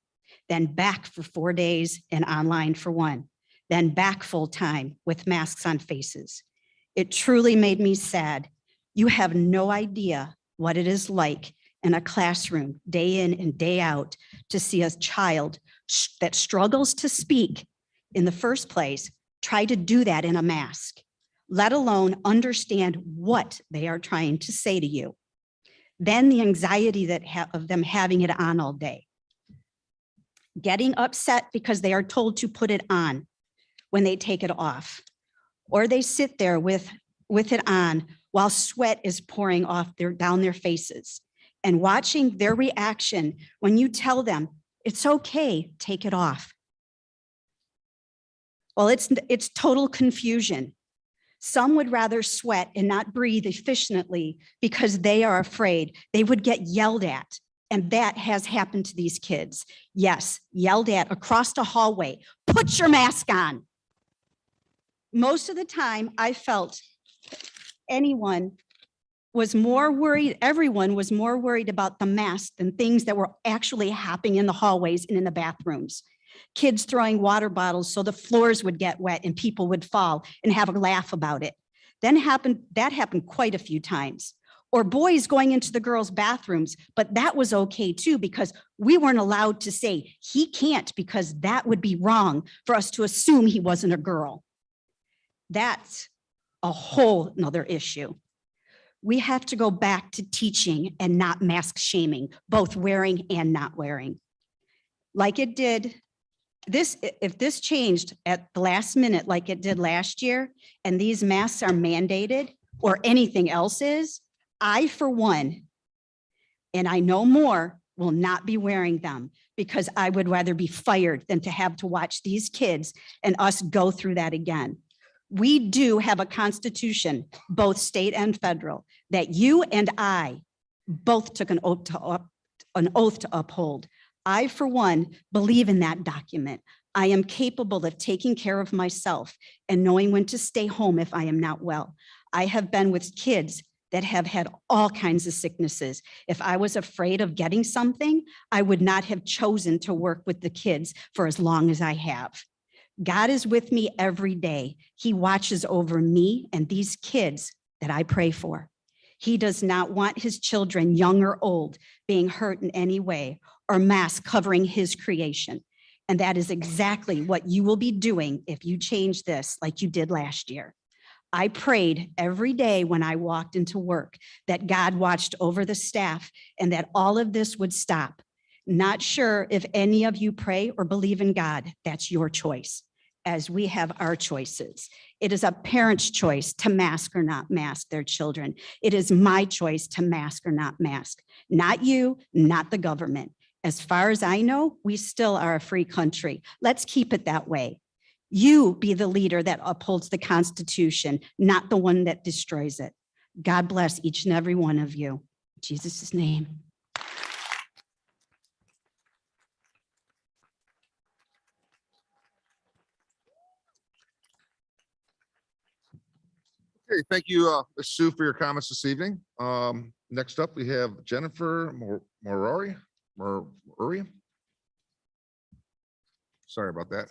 then back for 4 days and online for 1, then back full time with masks on faces. It truly made me sad. You have no idea what it is like in a classroom day in and day out to see a child that struggles to speak in the first place, try to do that in a mask, let alone understand what they are trying to say to you. Then the anxiety of them having it on all day. Getting upset because they are told to put it on when they take it off. Or they sit there with it on while sweat is pouring off down their faces, and watching their reaction when you tell them, it's okay, take it off. Well, it's total confusion. Some would rather sweat and not breathe efficiently because they are afraid they would get yelled at. And that has happened to these kids. Yes, yelled at across the hallway. Put your mask on. Most of the time, I felt everyone was more worried about the mask than things that were actually happening in the hallways and in the bathrooms. Kids throwing water bottles so the floors would get wet and people would fall and have a laugh about it. That happened quite a few times. Or boys going into the girls' bathrooms, but that was okay too, because we weren't allowed to say he can't, because that would be wrong for us to assume he wasn't a girl. That's a whole nother issue. We have to go back to teaching and not mask shaming, both wearing and not wearing. Like it did if this changed at the last minute, like it did last year, and these masks are mandated or anything else is, I, for one, and I know more, will not be wearing them, because I would rather be fired than to have to watch these kids and us go through that again. We do have a constitution, both state and federal, that you and I both took an oath to uphold. I, for one, believe in that document. I am capable of taking care of myself and knowing when to stay home if I am not well. I have been with kids that have had all kinds of sicknesses. If I was afraid of getting something, I would not have chosen to work with the kids for as long as I have. God is with me every day. He watches over me and these kids that I pray for. He does not want his children, young or old, being hurt in any way or mass covering his creation. And that is exactly what you will be doing if you change this like you did last year. I prayed every day when I walked into work that God watched over the staff and that all of this would stop. Not sure if any of you pray or believe in God. That's your choice, as we have our choices. It is a parent's choice to mask or not mask their children. It is my choice to mask or not mask. Not you, not the government. As far as I know, we still are a free country. Let's keep it that way. You be the leader that upholds the Constitution, not the one that destroys it. God bless each and every one of you. In Jesus' name.
Okay, thank you, Ms. Sue, for your comments this evening. Next up, we have Jennifer Morari. Sorry about that.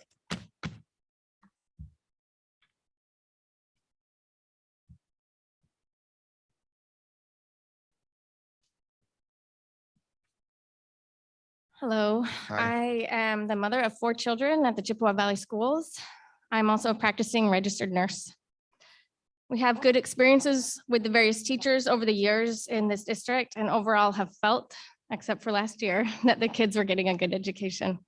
Hello,
Hi.
I am the mother of 4 children at the Chippewa Valley Schools. I'm also a practicing registered nurse. We have good experiences with the various teachers over the years in this district and overall have felt, except for last year, that the kids were getting a good education.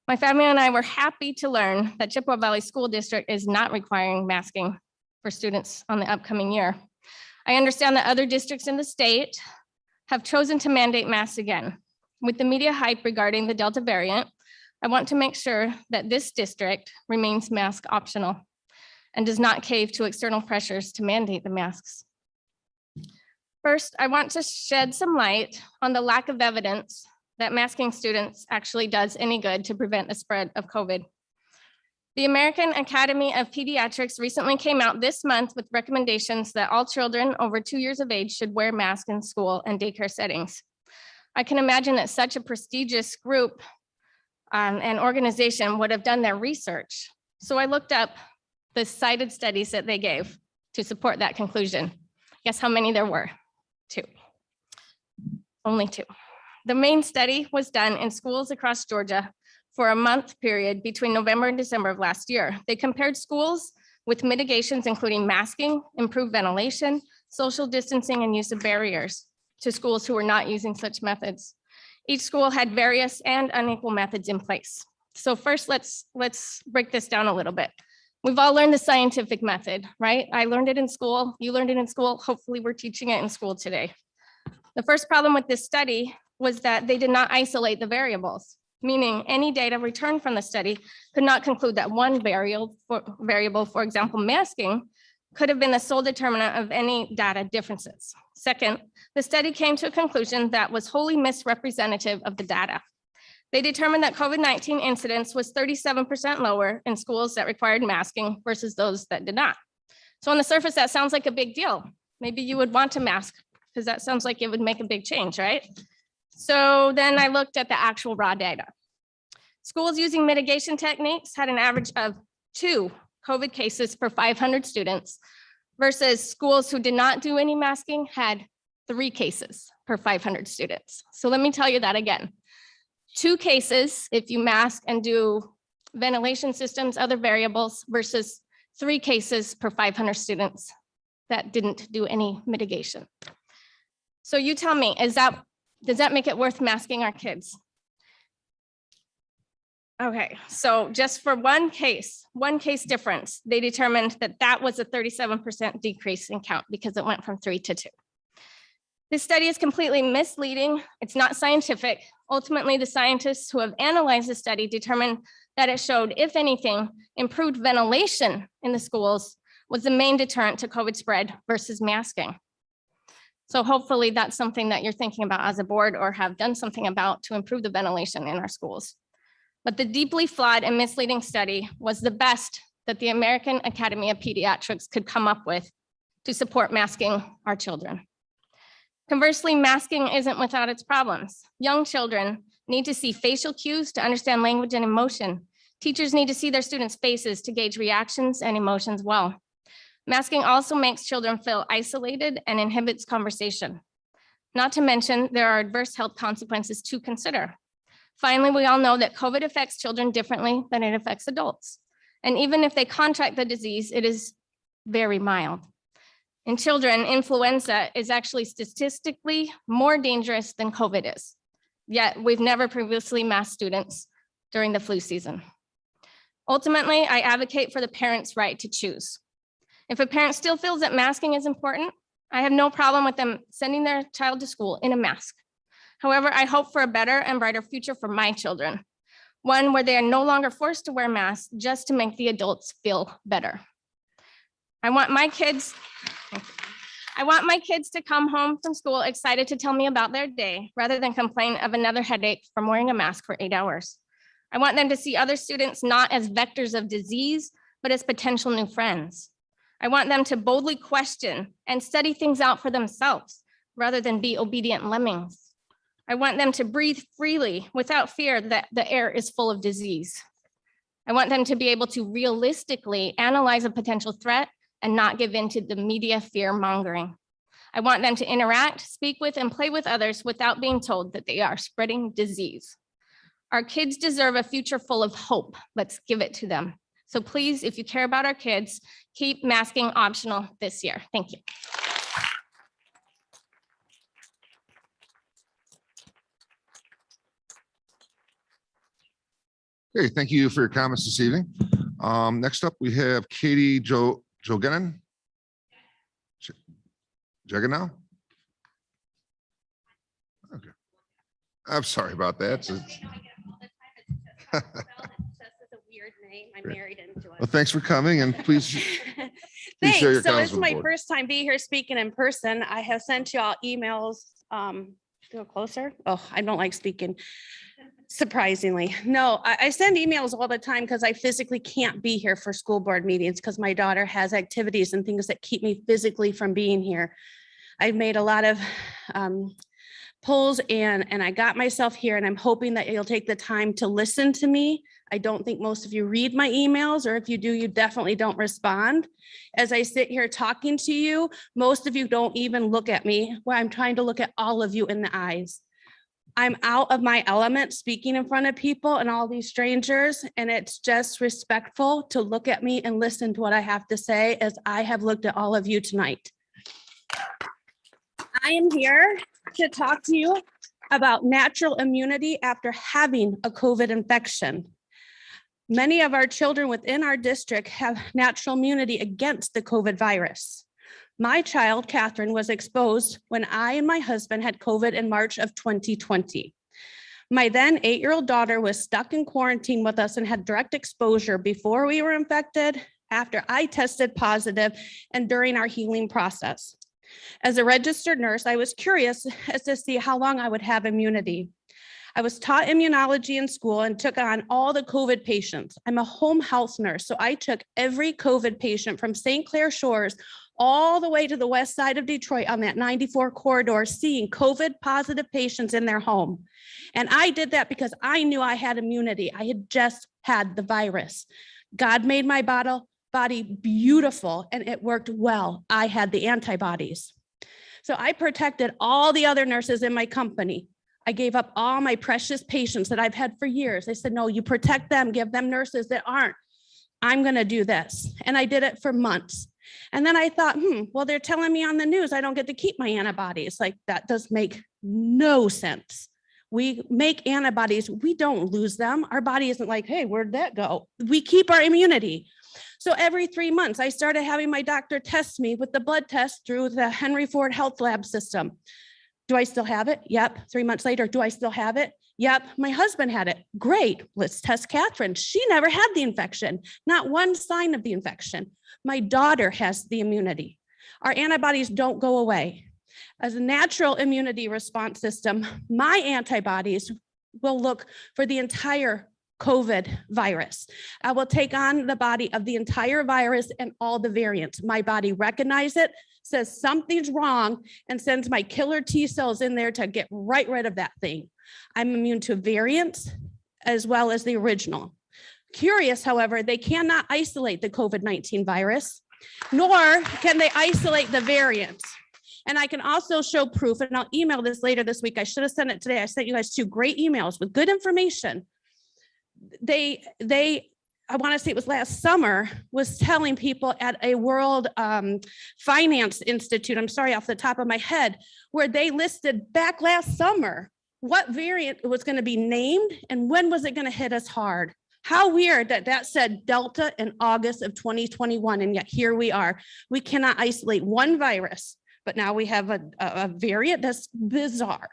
My family and I were happy to learn that Chippewa Valley School District is not requiring masking for students on the upcoming year. I understand that other districts in the state have chosen to mandate masks again. With the media hype regarding the Delta variant, I want to make sure that this district remains mask optional and does not cave to external pressures to mandate the masks. First, I want to shed some light on the lack of evidence that masking students actually does any good to prevent the spread of COVID. The American Academy of Pediatrics recently came out this month with recommendations that all children over 2 years of age should wear masks in school and daycare settings. I can imagine that such a prestigious group and organization would have done their research. So I looked up the cited studies that they gave to support that conclusion. Guess how many there were? 2. Only 2. The main study was done in schools across Georgia for a month period between November and December of last year. They compared schools with mitigations, including masking, improved ventilation, social distancing, and use of barriers to schools who were not using such methods. Each school had various and unequal methods in place. So first, let's break this down a little bit. We've all learned the scientific method, right? I learned it in school, you learned it in school. Hopefully we're teaching it in school today. The first problem with this study was that they did not isolate the variables, meaning any data returned from the study could not conclude that one variable, for example, masking, could have been the sole determinant of any data differences. Second, the study came to a conclusion that was wholly misrepresentative of the data. They determined that COVID-19 incidence was 37% lower in schools that required masking versus those that did not. So on the surface, that sounds like a big deal. Maybe you would want to mask because that sounds like it would make a big change, right? So then I looked at the actual raw data. Schools using mitigation techniques had an average of 2 COVID cases per 500 students versus schools who did not do any masking had 3 cases per 500 students. So let me tell you that again. 2 cases if you mask and do ventilation systems, other variables versus 3 cases per 500 students that didn't do any mitigation. So you tell me, does that make it worth masking our kids? Okay, so just for one case difference, they determined that that was a 37% decrease in count because it went from 3 to 2. This study is completely misleading. It's not scientific. Ultimately, the scientists who have analyzed the study determined that it showed, if anything, improved ventilation in the schools was the main deterrent to COVID spread versus masking. So hopefully that's something that you're thinking about as a board or have done something about to improve the ventilation in our schools. But the deeply flawed and misleading study was the best that the American Academy of Pediatrics could come up with to support masking our children. Conversely, masking isn't without its problems. Young children need to see facial cues to understand language and emotion. Teachers need to see their students' faces to gauge reactions and emotions well. Masking also makes children feel isolated and inhibits conversation. Not to mention, there are adverse health consequences to consider. Finally, we all know that COVID affects children differently than it affects adults. And even if they contract the disease, it is very mild. In children, influenza is actually statistically more dangerous than COVID is. Yet we've never previously masked students during the flu season. Ultimately, I advocate for the parent's right to choose. If a parent still feels that masking is important, I have no problem with them sending their child to school in a mask. However, I hope for a better and brighter future for my children, one where they are no longer forced to wear masks just to make the adults feel better. I want my kids to come home from school excited to tell me about their day rather than complain of another headache from wearing a mask for 8 hours. I want them to see other students not as vectors of disease, but as potential new friends. I want them to boldly question and study things out for themselves rather than be obedient lemmings. I want them to breathe freely without fear that the air is full of disease. I want them to be able to realistically analyze a potential threat and not give in to the media fear mongering. I want them to interact, speak with, and play with others without being told that they are spreading disease. Our kids deserve a future full of hope. Let's give it to them. So please, if you care about our kids, keep masking optional this year. Thank you.
Okay, thank you for your comments this evening. Next up, we have Katie Jogenin. Jaganow? Okay. I'm sorry about that.
I'm married into it.
Well, thanks for coming and please
Thanks.
share your
So
comments
it's
with the
my
board.
first time being here speaking in person. I have sent you all emails. Go closer. Oh, I don't like speaking. Surprisingly. No, I send emails all the time because I physically can't be here for school board meetings because my daughter has activities and things that keep me physically from being here. I've made a lot of polls and I got myself here and I'm hoping that you'll take the time to listen to me. I don't think most of you read my emails, or if you do, you definitely don't respond. As I sit here talking to you, most of you don't even look at me, where I'm trying to look at all of you in the eyes. I'm out of my element speaking in front of people and all these strangers, and it's just respectful to look at me and listen to what I have to say as I have looked at all of you tonight. I am here to talk to you about natural immunity after having a COVID infection. Many of our children within our district have natural immunity against the COVID virus. My child, Catherine, was exposed when I and my husband had COVID in March of 2020. My then 8-year-old daughter was stuck in quarantine with us and had direct exposure before we were infected, after I tested positive, and during our healing process. As a registered nurse, I was curious as to see how long I would have immunity. I was taught immunology in school and took on all the COVID patients. I'm a home health nurse, so I took every COVID patient from St. Clair Shores all the way to the west side of Detroit on that 94 corridor, seeing COVID positive patients in their home. And I did that because I knew I had immunity. I had just had the virus. God made my body beautiful and it worked well. I had the antibodies. So I protected all the other nurses in my company. I gave up all my precious patients that I've had for years. I said, no, you protect them, give them nurses that aren't. I'm going to do this. And I did it for months. And then I thought, well, they're telling me on the news I don't get to keep my antibodies. Like, that does make no sense. We make antibodies, we don't lose them. Our body isn't like, hey, where'd that go? We keep our immunity. So every 3 months, I started having my doctor test me with the blood test through the Henry Ford Health Lab system. Do I still have it? Yep. 3 months later, do I still have it? Yep. My husband had it. Great. Let's test Catherine. She never had the infection, not one sign of the infection. My daughter has the immunity. Our antibodies don't go away. As a natural immunity response system, my antibodies will look for the entire COVID virus. I will take on the body of the entire virus and all the variants. My body recognizes it, says something's wrong, and sends my killer T cells in there to get right rid of that thing. I'm immune to variants as well as the original. Curious, however, they cannot isolate the COVID-19 virus, nor can they isolate the variants. And I can also show proof, and I'll email this later this week. I should have sent it today. I sent you guys 2 great emails with good information. I want to say it was last summer, was telling people at a World Finance Institute, I'm sorry, off the top of my head, where they listed back last summer what variant was going to be named and when was it going to hit us hard. How weird that that said Delta in August of 2021, and yet here we are. We cannot isolate one virus, but now we have a variant that's bizarre.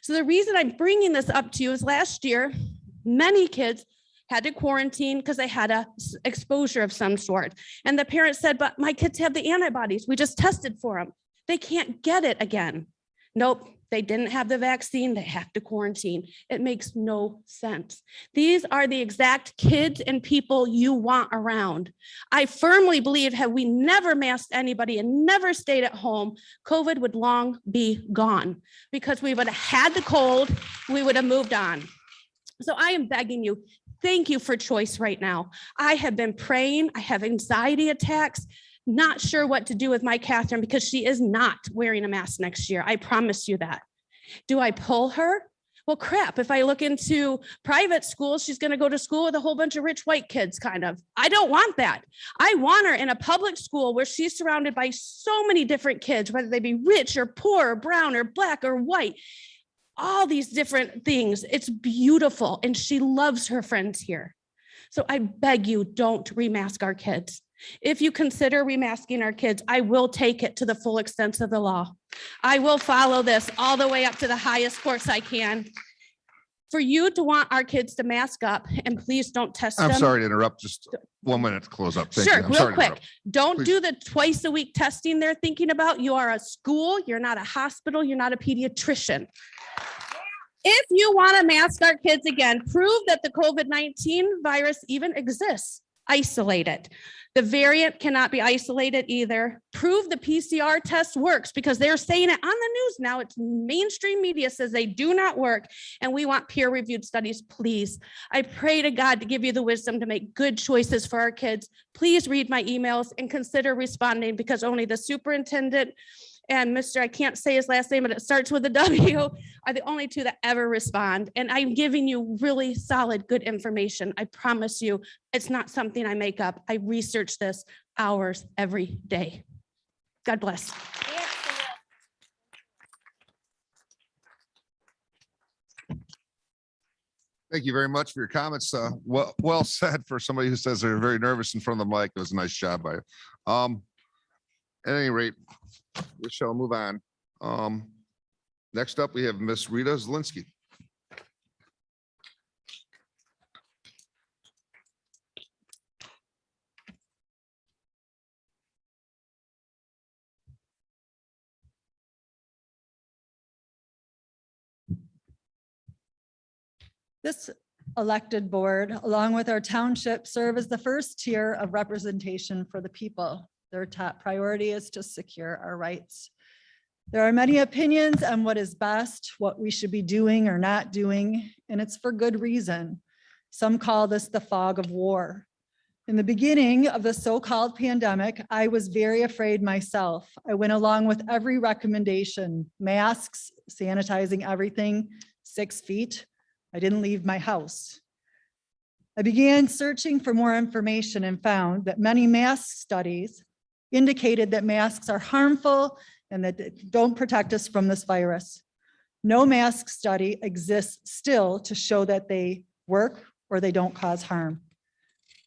So the reason I'm bringing this up to you is last year, many kids had to quarantine because they had a exposure of some sort. And the parents said, but my kids have the antibodies. We just tested for them. They can't get it again. Nope, they didn't have the vaccine. They have to quarantine. It makes no sense. These are the exact kids and people you want around. I firmly believe had we never masked anybody and never stayed at home, COVID would long be gone because we would have had the cold, we would have moved on. So I am begging you, thank you for choice right now. I have been praying, I have anxiety attacks, not sure what to do with my Catherine because she is not wearing a mask next year. I promise you that. Do I pull her? Well, crap, if I look into private schools, she's going to go to school with a whole bunch of rich white kids, kind of. I don't want that. I want her in a public school where she's surrounded by so many different kids, whether they be rich or poor or brown or black or white. All these different things. It's beautiful. And she loves her friends here. So I beg you, don't remask our kids. If you consider remasking our kids, I will take it to the full extent of the law. I will follow this all the way up to the highest courts I can. For you to want our kids to mask up, and please don't test them.
I'm sorry to interrupt, just 1 minute to close up. Thank you.
Sure,
I'm
real
sorry to
quick.
interrupt.
Don't
Please.
do the twice a week testing they're thinking about. You are a school, you're not a hospital, you're not a pediatrician. If you want to mask our kids again, prove that the COVID-19 virus even exists. Isolate it. The variant cannot be isolated either. Prove the PCR test works because they're saying it on the news now. It's mainstream media says they do not work, and we want peer-reviewed studies, please. I pray to God to give you the wisdom to make good choices for our kids. Please read my emails and consider responding because only the superintendent and Mr. I can't say his last name, but it starts with a W, are the only 2 that ever respond. And I'm giving you really solid, good information. I promise you, it's not something I make up. I research this hours every day. God bless.
Thank you very much for your comments. Well said for somebody who says they're very nervous in front of the mic. It was a nice job by you. At any rate, we shall move on. Next up, we have Miss Rita Zielinski.
This elected board, along with our township, serve as the first tier of representation for the people. Their top priority is to secure our rights. There are many opinions on what is best, what we should be doing or not doing, and it's for good reason. Some call this the fog of war. In the beginning of the so-called pandemic, I was very afraid myself. I went along with every recommendation, masks, sanitizing everything, 6 feet. I didn't leave my house. I began searching for more information and found that many mask studies indicated that masks are harmful and that don't protect us from this virus. No mask study exists still to show that they work or they don't cause harm.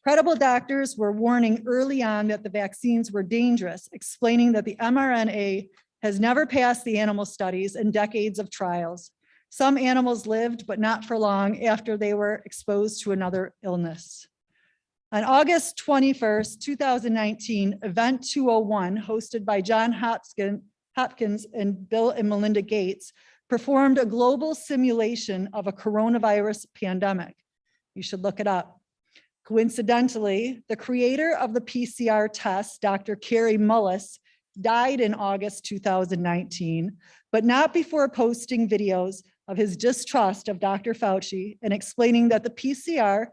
Credible doctors were warning early on that the vaccines were dangerous, explaining that the mRNA has never passed the animal studies and decades of trials. Some animals lived, but not for long after they were exposed to another illness. On August 21st, 2019, Event 201, hosted by Johns Hopkins and Bill and Melinda Gates, performed a global simulation of a coronavirus pandemic. You should look it up. Coincidentally, the creator of the PCR test, Dr. Carrie Mullis, died in August 2019, but not before posting videos of his distrust of Dr. Fauci and explaining that the PCR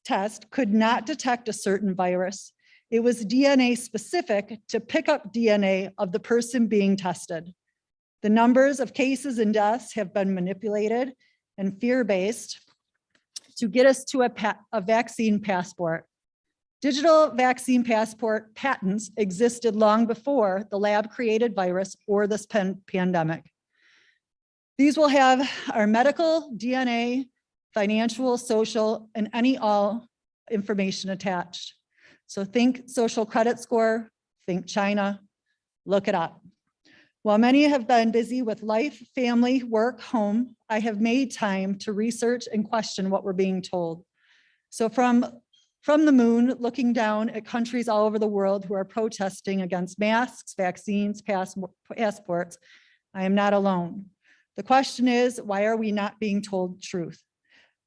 test could not detect a certain virus. It was DNA specific to pick up DNA of the person being tested. The numbers of cases and deaths have been manipulated and fear-based to get us to a vaccine passport. Digital vaccine passport patents existed long before the lab-created virus or this pandemic. These will have our medical, DNA, financial, social, and any all information attached. So think social credit score, think China, look it up. While many have been busy with life, family, work, home, I have made time to research and question what we're being told. So from the moon, looking down at countries all over the world who are protesting against masks, vaccines, passports, I am not alone. The question is, why are we not being told truth?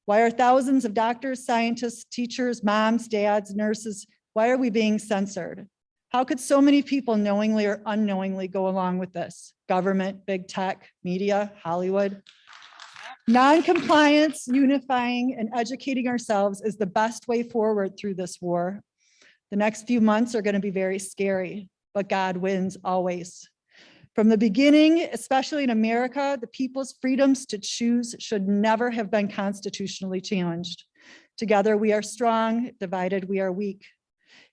Why are thousands of doctors, scientists, teachers, moms, dads, nurses, why are we being censored? How could so many people knowingly or unknowingly go along with this? Government, big tech, media, Hollywood. Non-compliance, unifying, and educating ourselves is the best way forward through this war. The next few months are going to be very scary, but God wins always. From the beginning, especially in America, the people's freedoms to choose should never have been constitutionally challenged. Together we are strong, divided we are weak.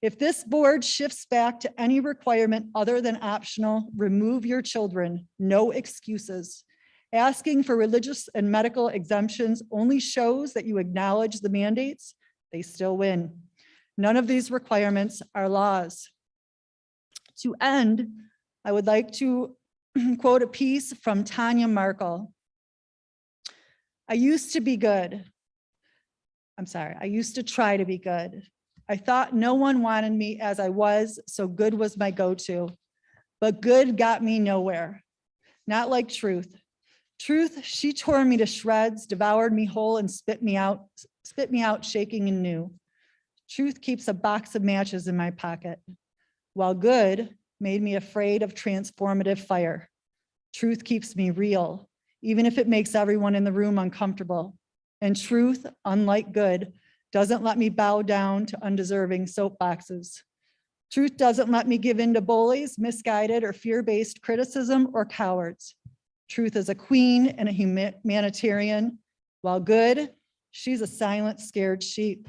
If this board shifts back to any requirement other than optional, remove your children, no excuses. Asking for religious and medical exemptions only shows that you acknowledge the mandates, they still win. None of these requirements are laws. To end, I would like to quote a piece from Tanya Markle. I used to be good. I used to try to be good. I thought no one wanted me as I was, so good was my go-to. But good got me nowhere. Not like truth. Truth, she tore me to shreds, devoured me whole, and spit me out shaking and new. Truth keeps a box of matches in my pocket, while good made me afraid of transformative fire. Truth keeps me real, even if it makes everyone in the room uncomfortable. And truth, unlike good, doesn't let me bow down to undeserving soapboxes. Truth doesn't let me give in to bullies, misguided or fear-based criticism or cowards. Truth is a queen and a humanitarian, while good, she's a silent, scared sheep.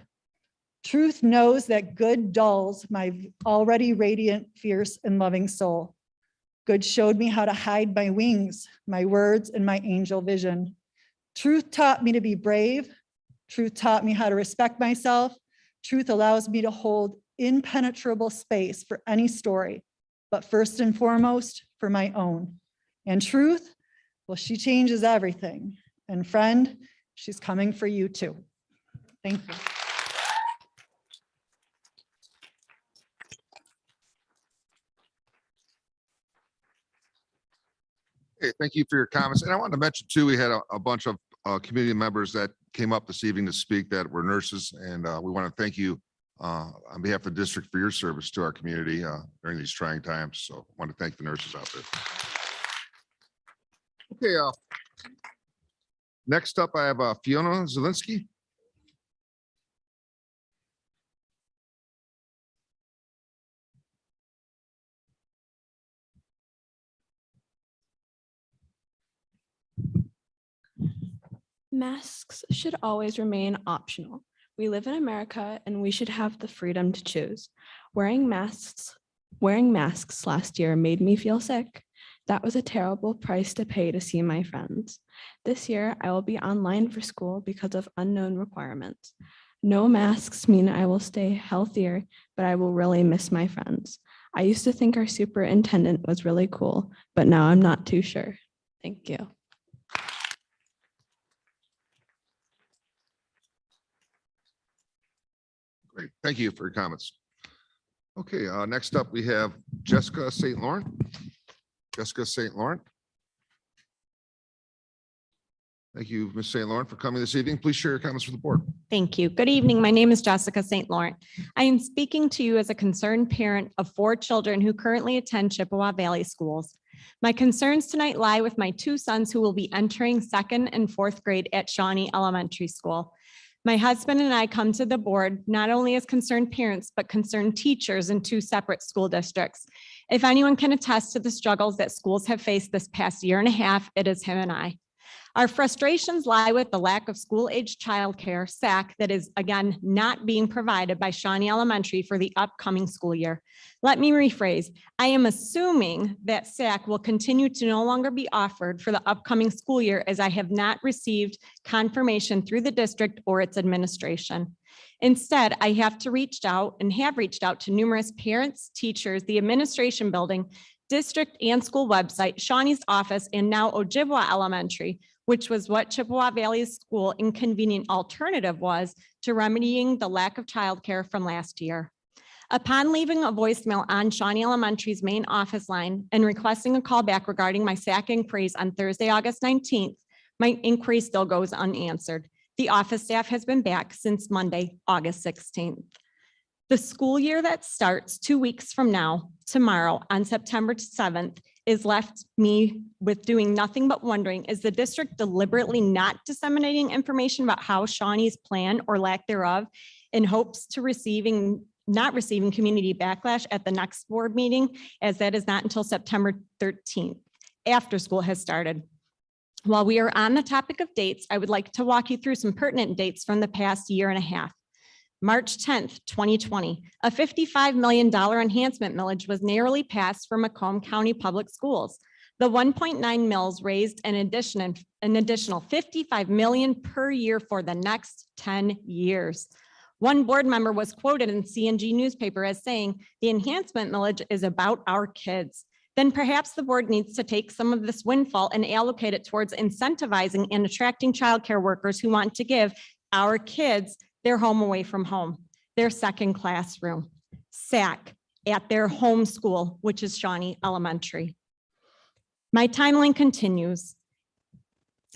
Truth knows that good dulls my already radiant, fierce, and loving soul. Good showed me how to hide my wings, my words, and my angel vision. Truth taught me to be brave. Truth taught me how to respect myself. Truth allows me to hold impenetrable space for any story, but first and foremost, for my own. And truth, well, she changes everything. And friend, she's coming for you too. Thank you.
Hey, thank you for your comments. And I wanted to mention too, we had a bunch of community members that came up this evening to speak that were nurses. And we want to thank you on behalf of the district for your service to our community during these trying times. So I want to thank the nurses out there. Okay. Next up, I have Fiona Zielinski.
Masks should always remain optional. We live in America and we should have the freedom to choose. Wearing masks last year made me feel sick. That was a terrible price to pay to see my friends. This year, I will be online for school because of unknown requirements. No masks mean I will stay healthier, but I will really miss my friends. I used to think our superintendent was really cool, but now I'm not too sure. Thank you.
Great. Thank you for your comments. Okay, next up, we have Jessica St. Laurent. Jessica St. Laurent. Thank you, Ms. St. Laurent, for coming this evening. Please share your comments with the board.
Thank you. Good evening. My name is Jessica St. Laurent. I am speaking to you as a concerned parent of 4 children who currently attend Chippewa Valley schools. My concerns tonight lie with my 2 sons who will be entering 2nd and 4th grade at Shawnee Elementary School. My husband and I come to the board not only as concerned parents, but concerned teachers in 2 separate school districts. If anyone can attest to the struggles that schools have faced this past year and a half, it is him and I. Our frustrations lie with the lack of school-aged childcare, SAC, that is again not being provided by Shawnee Elementary for the upcoming school year. Let me rephrase. I am assuming that SAC will continue to no longer be offered for the upcoming school year, as I have not received confirmation through the district or its administration. Instead, I have reached out to numerous parents, teachers, the administration building, district and school website, Shawnee's office, and now Ojibwa Elementary, which was what Chippewa Valley School inconvenient alternative was to remedying the lack of childcare from last year. Upon leaving a voicemail on Shawnee Elementary's main office line and requesting a call back regarding my SAC inquiries on Thursday, August 19th, my inquiry still goes unanswered. The office staff has been back since Monday, August 16th. The school year that starts 2 weeks from now, tomorrow on September 7th, is left me with doing nothing but wondering, is the district deliberately not disseminating information about how Shawnee's plan or lack thereof in hopes to not receiving community backlash at the next board meeting, as that is not until September 13th, after school has started. While we are on the topic of dates, I would like to walk you through some pertinent dates from the past year and a half. March 10th, 2020, a $55 million enhancement millage was narrowly passed for Macomb County Public Schools. The 1.9 mills raised an additional $55 million per year for the next 10 years. One board member was quoted in CNG newspaper as saying, "The enhancement millage is about our kids." Then perhaps the board needs to take some of this windfall and allocate it towards incentivizing and attracting childcare workers who want to give our kids their home away from home, their second classroom, SAC, at their home school, which is Shawnee Elementary. My timeline continues.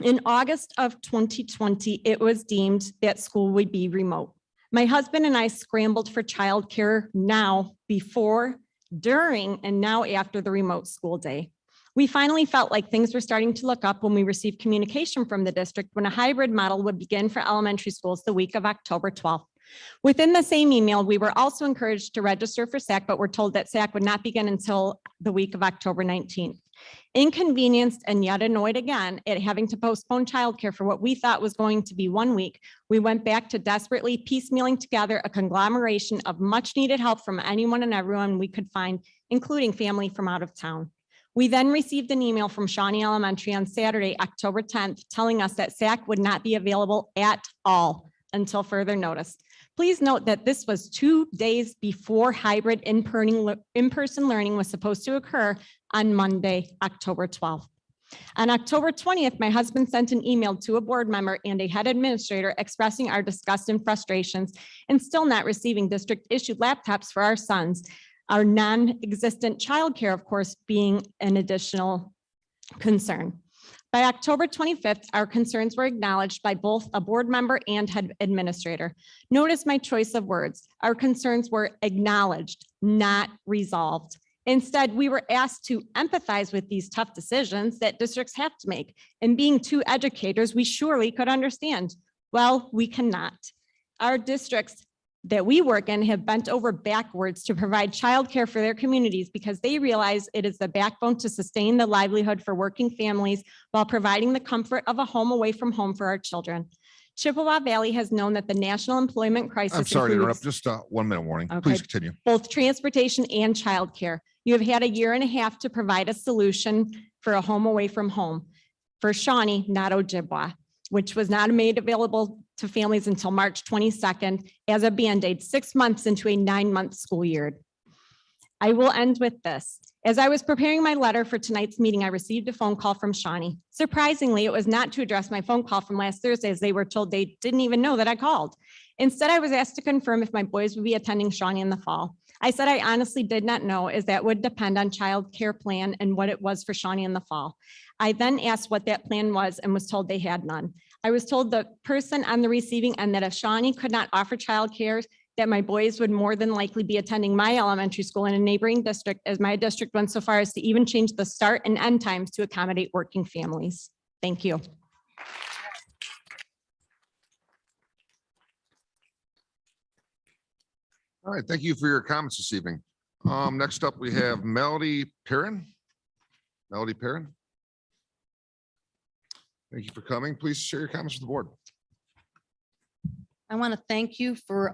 In August of 2020, it was deemed that school would be remote. My husband and I scrambled for childcare now, before, during, and now after the remote school day. We finally felt like things were starting to look up when we received communication from the district when a hybrid model would begin for elementary schools the week of October 12th. Within the same email, we were also encouraged to register for SAC, but were told that SAC would not begin until the week of October 19th. Inconvenienced and yet annoyed again at having to postpone childcare for what we thought was going to be 1 week, we went back to desperately piecemealing together a conglomeration of much needed help from anyone and everyone we could find, including family from out of town. We then received an email from Shawnee Elementary on Saturday, October 10th, telling us that SAC would not be available at all until further notice. Please note that this was 2 days before hybrid in-person learning was supposed to occur on Monday, October 12th. On October 20th, my husband sent an email to a board member and a head administrator expressing our disgust and frustrations and still not receiving district-issued laptops for our sons. Our non-existent childcare, of course, being an additional concern. By October 25th, our concerns were acknowledged by both a board member and head administrator. Notice my choice of words. Our concerns were acknowledged, not resolved. Instead, we were asked to empathize with these tough decisions that districts have to make. And being 2 educators, we surely could understand. Well, we cannot. Our districts that we work in have bent over backwards to provide childcare for their communities because they realize it is the backbone to sustain the livelihood for working families while providing the comfort of a home away from home for our children. Chippewa Valley has known that the national employment crisis.
I'm sorry to
includes
interrupt, just 1 minute warning.
Okay.
Please continue.
both transportation and childcare. You have had a year and a half to provide a solution for a home away from home for Shawnee, not Ojibwa, which was not made available to families until March 22nd as a Band-Aid 6 months into a 9-month school year. I will end with this. As I was preparing my letter for tonight's meeting, I received a phone call from Shawnee. Surprisingly, it was not to address my phone call from last Thursday, as they were told they didn't even know that I called. Instead, I was asked to confirm if my boys would be attending Shawnee in the fall. I said I honestly did not know, as that would depend on child care plan and what it was for Shawnee in the fall. I then asked what that plan was and was told they had none. I was told the person on the receiving end that if Shawnee could not offer child care, that my boys would more than likely be attending my elementary school in a neighboring district, as my district went so far as to even change the start and end times to accommodate working families. Thank you.
All right, thank you for your comments this evening. Next up, we have Melody Perrin. Melody Perrin. Thank you for coming. Please share your comments with the board.
I want to thank you for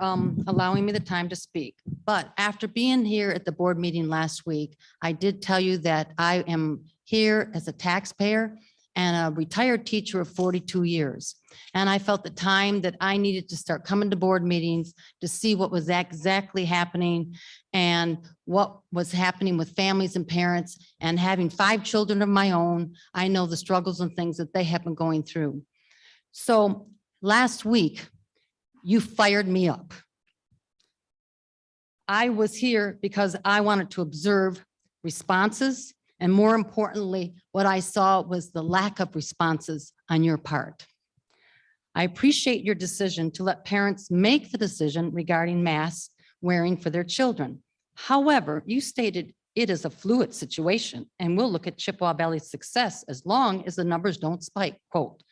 allowing me the time to speak. But after being here at the board meeting last week, I did tell you that I am here as a taxpayer and a retired teacher of 42 years. And I felt the time that I needed to start coming to board meetings to see what was exactly happening and what was happening with families and parents. And having 5 children of my own, I know the struggles and things that they have been going through. So last week, you fired me up. I was here because I wanted to observe responses, and more importantly, what I saw was the lack of responses on your part. I appreciate your decision to let parents make the decision regarding mask wearing for their children. However, you stated it is a fluid situation and we'll look at Chippewa Valley's success as long as the numbers don't spike, quote.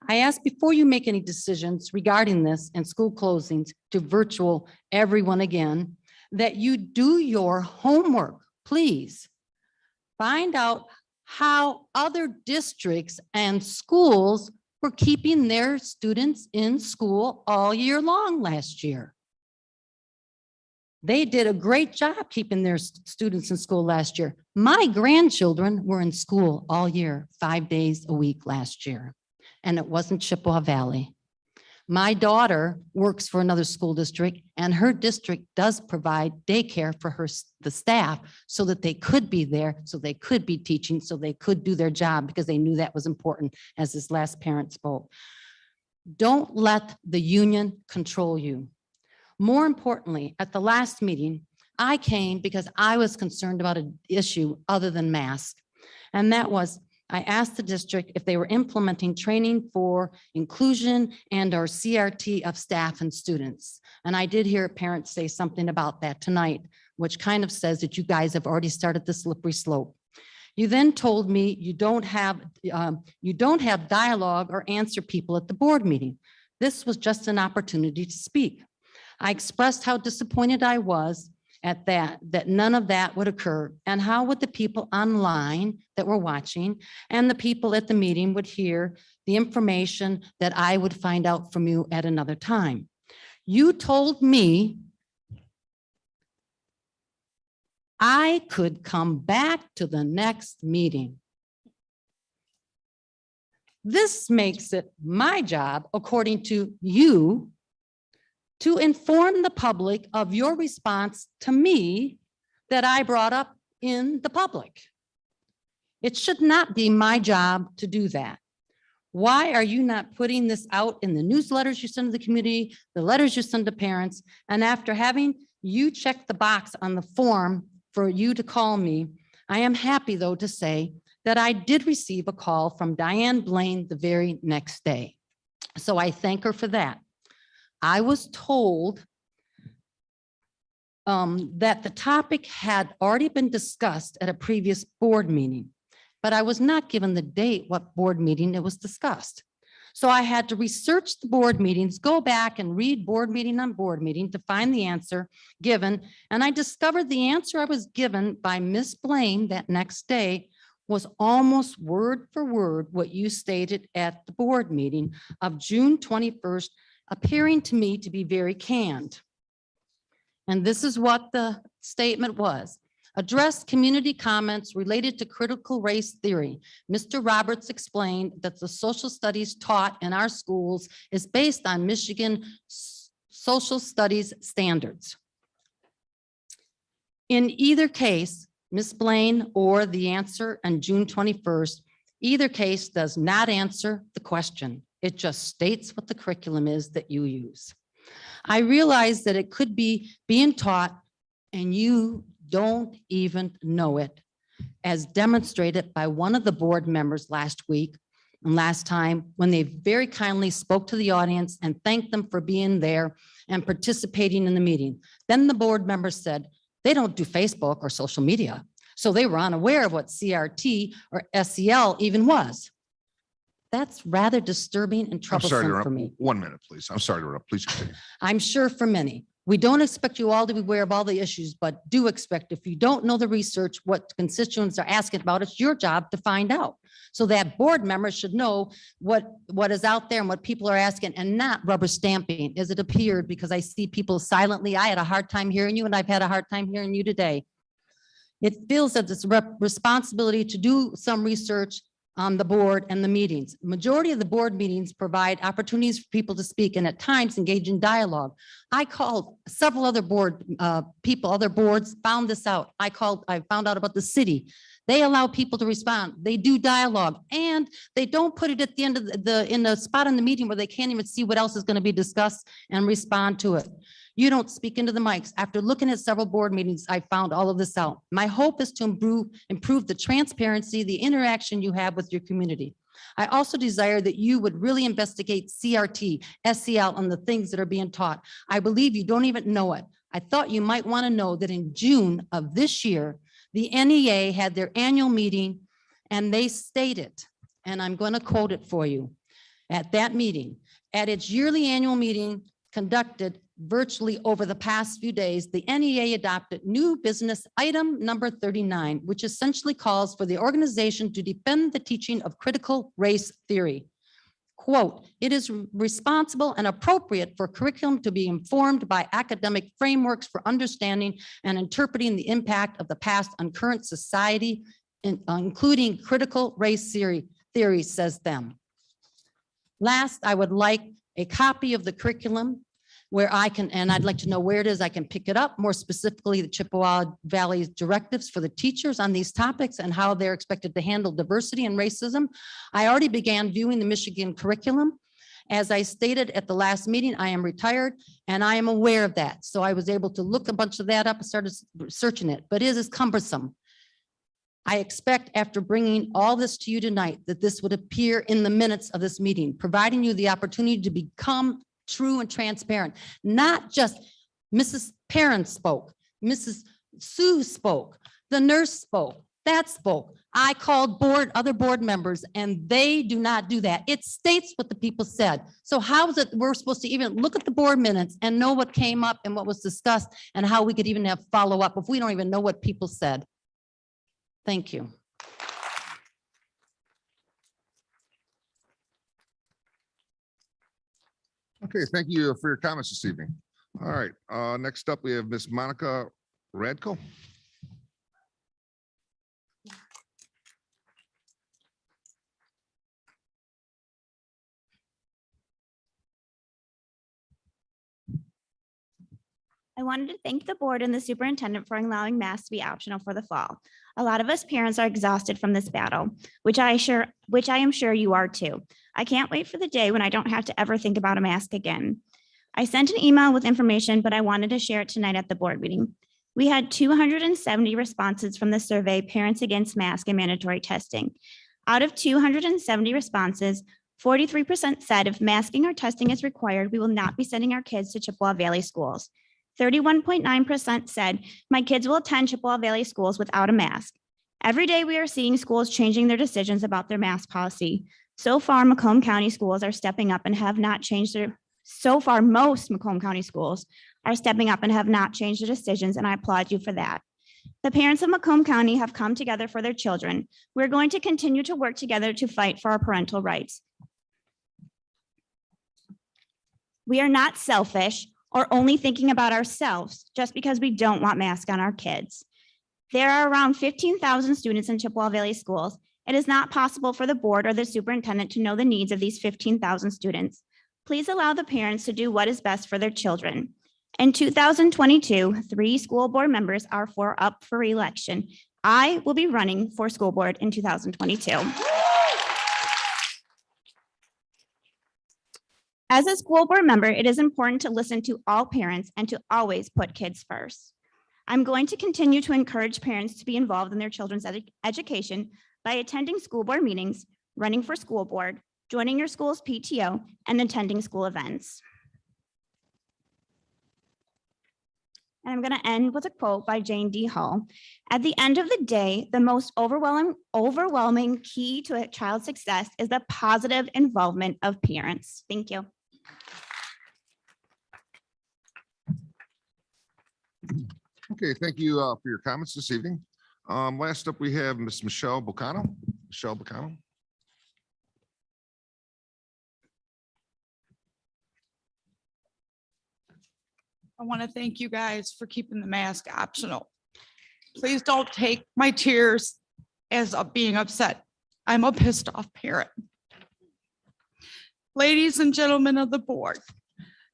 I ask before you make any decisions regarding this and school closings to virtual everyone again, that you do your homework, please. Find out how other districts and schools were keeping their students in school all year long last year. They did a great job keeping their students in school last year. My grandchildren were in school all year, 5 days a week last year. And it wasn't Chippewa Valley. My daughter works for another school district and her district does provide daycare for the staff so that they could be there, so they could be teaching, so they could do their job because they knew that was important, as this last parent spoke. Don't let the union control you. More importantly, at the last meeting, I came because I was concerned about an issue other than masks. And that was, I asked the district if they were implementing training for inclusion and our CRT of staff and students. And I did hear parents say something about that tonight, which kind of says that you guys have already started the slippery slope. You then told me you don't have dialogue or answer people at the board meeting. This was just an opportunity to speak. I expressed how disappointed I was at that none of that would occur, and how would the people online that were watching and the people at the meeting would hear the information that I would find out from you at another time. You told me I could come back to the next meeting. This makes it my job, according to you, to inform the public of your response to me that I brought up in the public. It should not be my job to do that. Why are you not putting this out in the newsletters you send to the community, the letters you send to parents? And after having you check the box on the form for you to call me, I am happy though to say that I did receive a call from Diane Blaine the very next day. So I thank her for that. I was told that the topic had already been discussed at a previous board meeting, but I was not given the date what board meeting it was discussed. So I had to research the board meetings, go back and read board meeting on board meeting to find the answer given. And I discovered the answer I was given by Ms. Blaine that next day was almost word for word what you stated at the board meeting of June 21st, appearing to me to be very canned. And this is what the statement was. Addressed community comments related to critical race theory. Mr. Roberts explained that the social studies taught in our schools is based on Michigan social studies standards. In either case, Ms. Blaine or the answer on June 21st, either case does not answer the question. It just states what the curriculum is that you use. I realize that it could be being taught and you don't even know it, as demonstrated by one of the board members last week and last time when they very kindly spoke to the audience and thanked them for being there and participating in the meeting. Then the board member said, they don't do Facebook or social media. So they were unaware of what CRT or SEL even was. That's rather disturbing and
I'm sorry to
troublesome for
interrupt.
me.
1 minute, please. I'm sorry to interrupt. Please continue.
I'm sure for many. We don't expect you all to be aware of all the issues, but do expect if you don't know the research, what constituents are asking about, it's your job to find out. So that board members should know what is out there and what people are asking, and not rubber stamping as it appeared, because I see people silently. I had a hard time hearing you, and I've had a hard time hearing you today. It feels that it's a responsibility to do some research on the board and the meetings. Majority of the board meetings provide opportunities for people to speak and at times engage in dialogue. I called several other board people, other boards found this out. I found out about the city. They allow people to respond. They do dialogue, and they don't put it at the end of in the spot in the meeting where they can't even see what else is going to be discussed and respond to it. You don't speak into the mics. After looking at several board meetings, I found all of this out. My hope is to improve the transparency, the interaction you have with your community. I also desire that you would really investigate CRT, SEL, and the things that are being taught. I believe you don't even know it. I thought you might want to know that in June of this year, the NEA had their annual meeting, and they stated, and I'm going to quote it for you, at that meeting, at its yearly annual meeting conducted virtually over the past few days, the NEA adopted new business item number 39, which essentially calls for the organization to defend the teaching of critical race theory. Quote, it is responsible and appropriate for curriculum to be informed by academic frameworks for understanding and interpreting the impact of the past on current society, including critical race theory, says them. Last, I would like a copy of the curriculum where I can, and I'd like to know where it is, I can pick it up, more specifically the Chippewa Valley's directives for the teachers on these topics and how they're expected to handle diversity and racism. I already began viewing the Michigan curriculum. As I stated at the last meeting, I am retired and I am aware of that. So I was able to look a bunch of that up and started searching it, but it is cumbersome. I expect after bringing all this to you tonight that this would appear in the minutes of this meeting, providing you the opportunity to become true and transparent. Not just Mrs. Perrin spoke, Mrs. Sue spoke, the nurse spoke, that spoke. I called other board members, and they do not do that. It states what the people said. So how is it we're supposed to even look at the board minutes and know what came up and what was discussed and how we could even have follow-up if we don't even know what people said? Thank you.
Okay, thank you for your comments this evening. All right, next up, we have Miss Monica Radko.
I wanted to thank the board and the superintendent for allowing masks to be optional for the fall. A lot of us parents are exhausted from this battle, which I am sure you are too. I can't wait for the day when I don't have to ever think about a mask again. I sent an email with information, but I wanted to share it tonight at the board meeting. We had 270 responses from the survey, Parents Against Mask and Mandatory Testing. Out of 270 responses, 43% said if masking or testing is required, we will not be sending our kids to Chippewa Valley schools. 31.9% said, my kids will attend Chippewa Valley schools without a mask. Every day we are seeing schools changing their decisions about their mask policy. So far, Macomb County schools are stepping up and have not changed most Macomb County schools are stepping up and have not changed their decisions, and I applaud you for that. The parents of Macomb County have come together for their children. We're going to continue to work together to fight for our parental rights. We are not selfish or only thinking about ourselves just because we don't want masks on our kids. There are around 15,000 students in Chippewa Valley schools. It is not possible for the board or the superintendent to know the needs of these 15,000 students. Please allow the parents to do what is best for their children. In 2022, 3 school board members are up for re-election. I will be running for school board in 2022. As a school board member, it is important to listen to all parents and to always put kids first. I'm going to continue to encourage parents to be involved in their children's education by attending school board meetings, running for school board, joining your school's PTO, and attending school events. And I'm going to end with a quote by Jane D. Hall. At the end of the day, the most overwhelming key to a child's success is the positive involvement of parents. Thank you.
Okay, thank you for your comments this evening. Last up, we have Ms. Michelle Bocano. Michelle Bocano.
I want to thank you guys for keeping the mask optional. Please don't take my tears as being upset. I'm a pissed off parent. Ladies and gentlemen of the board,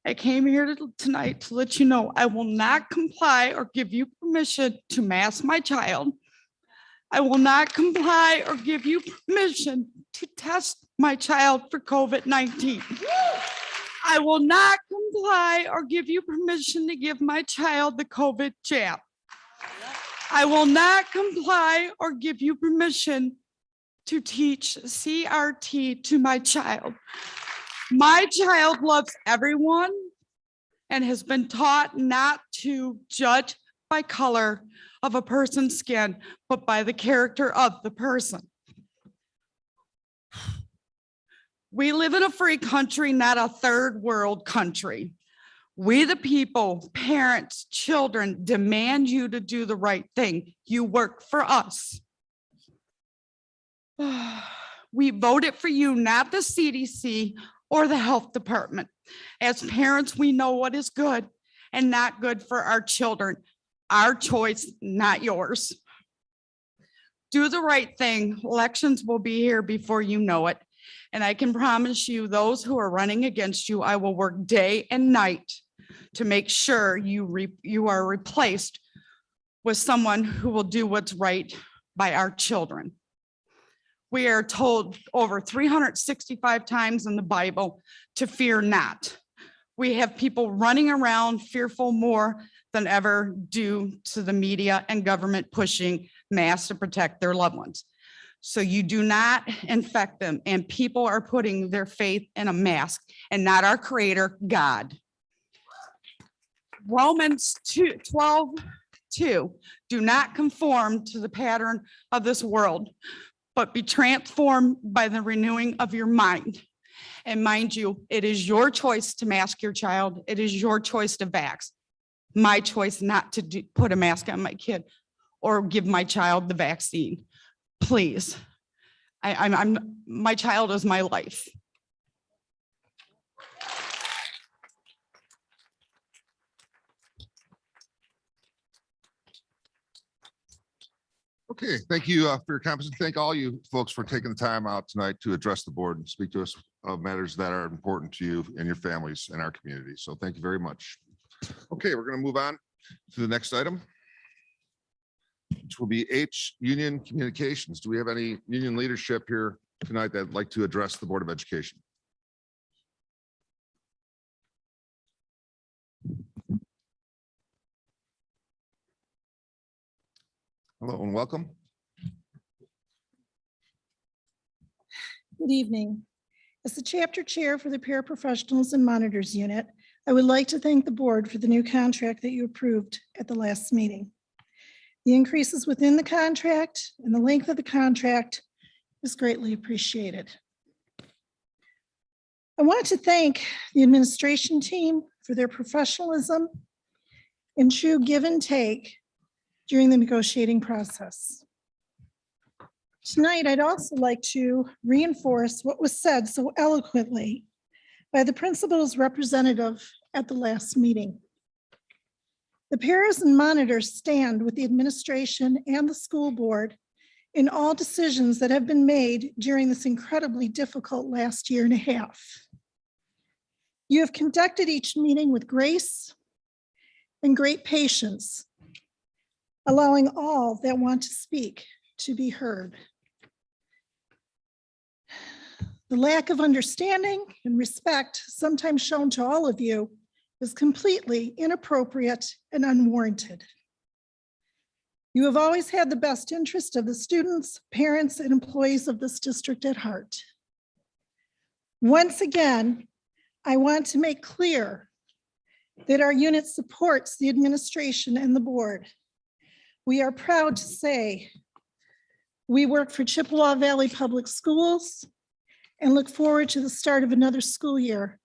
I came here tonight to let you know I will not comply or give you permission to mask my child. I will not comply or give you permission to test my child for COVID-19. I will not comply or give you permission to give my child the COVID jab. I will not comply or give you permission to teach CRT to my child. My child loves everyone and has been taught not to judge by color of a person's skin, but by the character of the person. We live in a free country, not a third world country. We, the people, parents, children, demand you to do the right thing. You work for us. We voted for you, not the CDC or the health department. As parents, we know what is good and not good for our children. Our choice, not yours. Do the right thing. Elections will be here before you know it. And I can promise you, those who are running against you, I will work day and night to make sure you are replaced with someone who will do what's right by our children. We are told over 365 times in the Bible to fear not. We have people running around fearful more than ever due to the media and government pushing masks to protect their loved ones. So you do not infect them, and people are putting their faith in a mask and not our creator, God. Romans 12:2, do not conform to the pattern of this world, but be transformed by the renewing of your mind. And mind you, it is your choice to mask your child. It is your choice to vax. My choice not to put a mask on my kid or give my child the vaccine. Please, my child is my life.
Okay, thank you for your comments. And thank all you folks for taking the time out tonight to address the board and speak to us of matters that are important to you and your families and our community. So thank you very much. Okay, we're going to move on to the next item, which will be H, Union Communications. Do we have any union leadership here tonight that'd like to address the Board of Education? Hello and welcome.
Good evening. As the chapter chair for the paraprofessionals and monitors unit, I would like to thank the board for the new contract that you approved at the last meeting. The increases within the contract and the length of the contract is greatly appreciated. I want to thank the administration team for their professionalism and true give and take during the negotiating process. Tonight, I'd also like to reinforce what was said so eloquently by the principal's representative at the last meeting. The paras and monitors stand with the administration and the school board in all decisions that have been made during this incredibly difficult last year and a half. You have conducted each meeting with grace and great patience, allowing all that want to speak to be heard. The lack of understanding and respect sometimes shown to all of you is completely inappropriate and unwarranted. You have always had the best interest of the students, parents, and employees of this district at heart. Once again, I want to make clear that our unit supports the administration and the board. We are proud to say we work for Chippewa Valley Public Schools and look forward to the start of another school year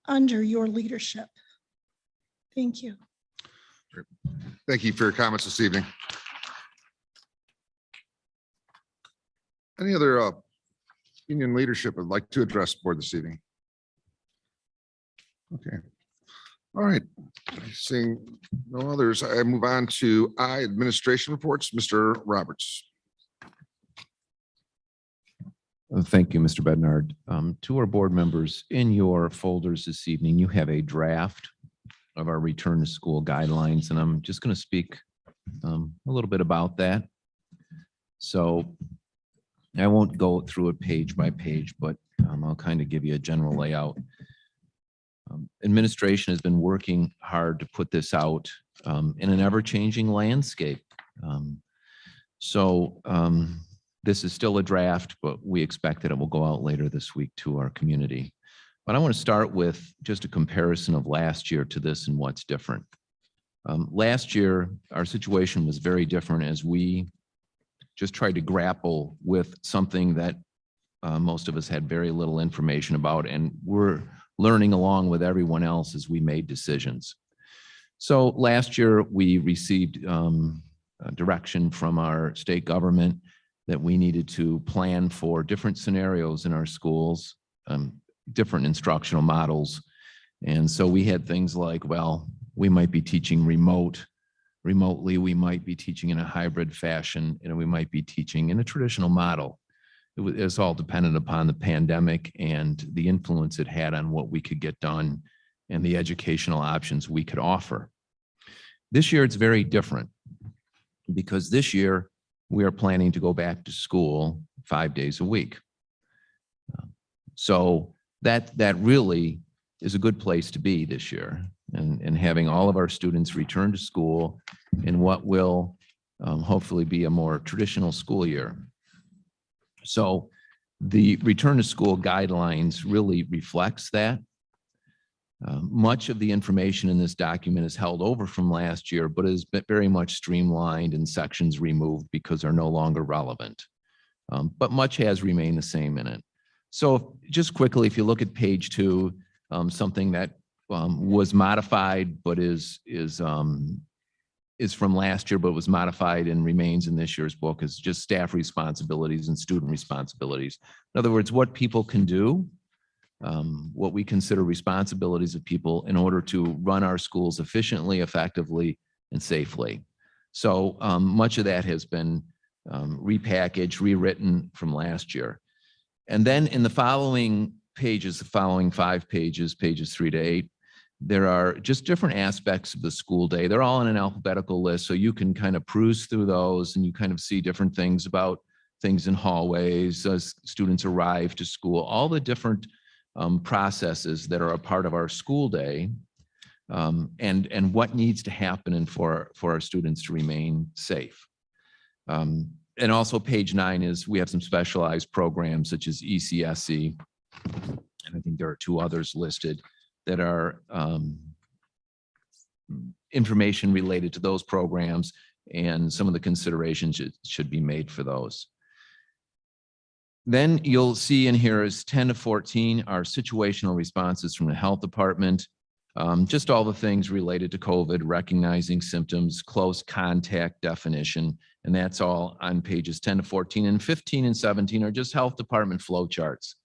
under your leadership. Thank you.
Thank you for your comments this evening. Any other union leadership would like to address the board this evening? Okay. All right. Seeing no others, I move on to administration reports. Mr. Roberts.
Thank you, Mr. Bednard. To our board members, in your folders this evening, you have a draft of our return to school guidelines, and I'm just going to speak a little bit about that. So I won't go through it page by page, but I'll kind of give you a general layout. Administration has been working hard to put this out in an ever-changing landscape. This is still a draft, but we expect that it will go out later this week to our community. But I want to start with just a comparison of last year to this and what's different. Last year, our situation was very different as we just tried to grapple with something that most of us had very little information about, and we're learning along with everyone else as we made decisions. So last year, we received direction from our state government that we needed to plan for different scenarios in our schools, different instructional models. And so we had things like, well, we might be teaching remotely, we might be teaching in a hybrid fashion, and we might be teaching in a traditional model. It was all dependent upon the pandemic and the influence it had on what we could get done and the educational options we could offer. This year, it's very different because this year we are planning to go back to school 5 days a week. So that really is a good place to be this year, and having all of our students return to school in what will hopefully be a more traditional school year. So the return to school guidelines really reflects that. Much of the information in this document is held over from last year, but is very much streamlined and sections removed because they're no longer relevant. But much has remained the same in it. So just quickly, if you look at page 2, something that was modified, but is from last year, but was modified and remains in this year's book, is just staff responsibilities and student responsibilities. In other words, what people can do, what we consider responsibilities of people in order to run our schools efficiently, effectively, and safely. So much of that has been repackaged, rewritten from last year. And then in the following pages, the following 5 pages, pages 3 to 8, there are just different aspects of the school day. They're all in an alphabetical list, so you can kind of peruse through those and you kind of see different things about things in hallways as students arrive to school, all the different processes that are a part of our school day, and what needs to happen and for our students to remain safe. And also page 9 is we have some specialized programs such as ECSE, and I think there are 2 others listed that are information related to those programs and some of the considerations should be made for those. Then you'll see in here is 10 to 14 are situational responses from the health department. Just all the things related to COVID, recognizing symptoms, close contact definition, and that's all on pages 10 to 14. And 15 and 17 are just health department flow charts.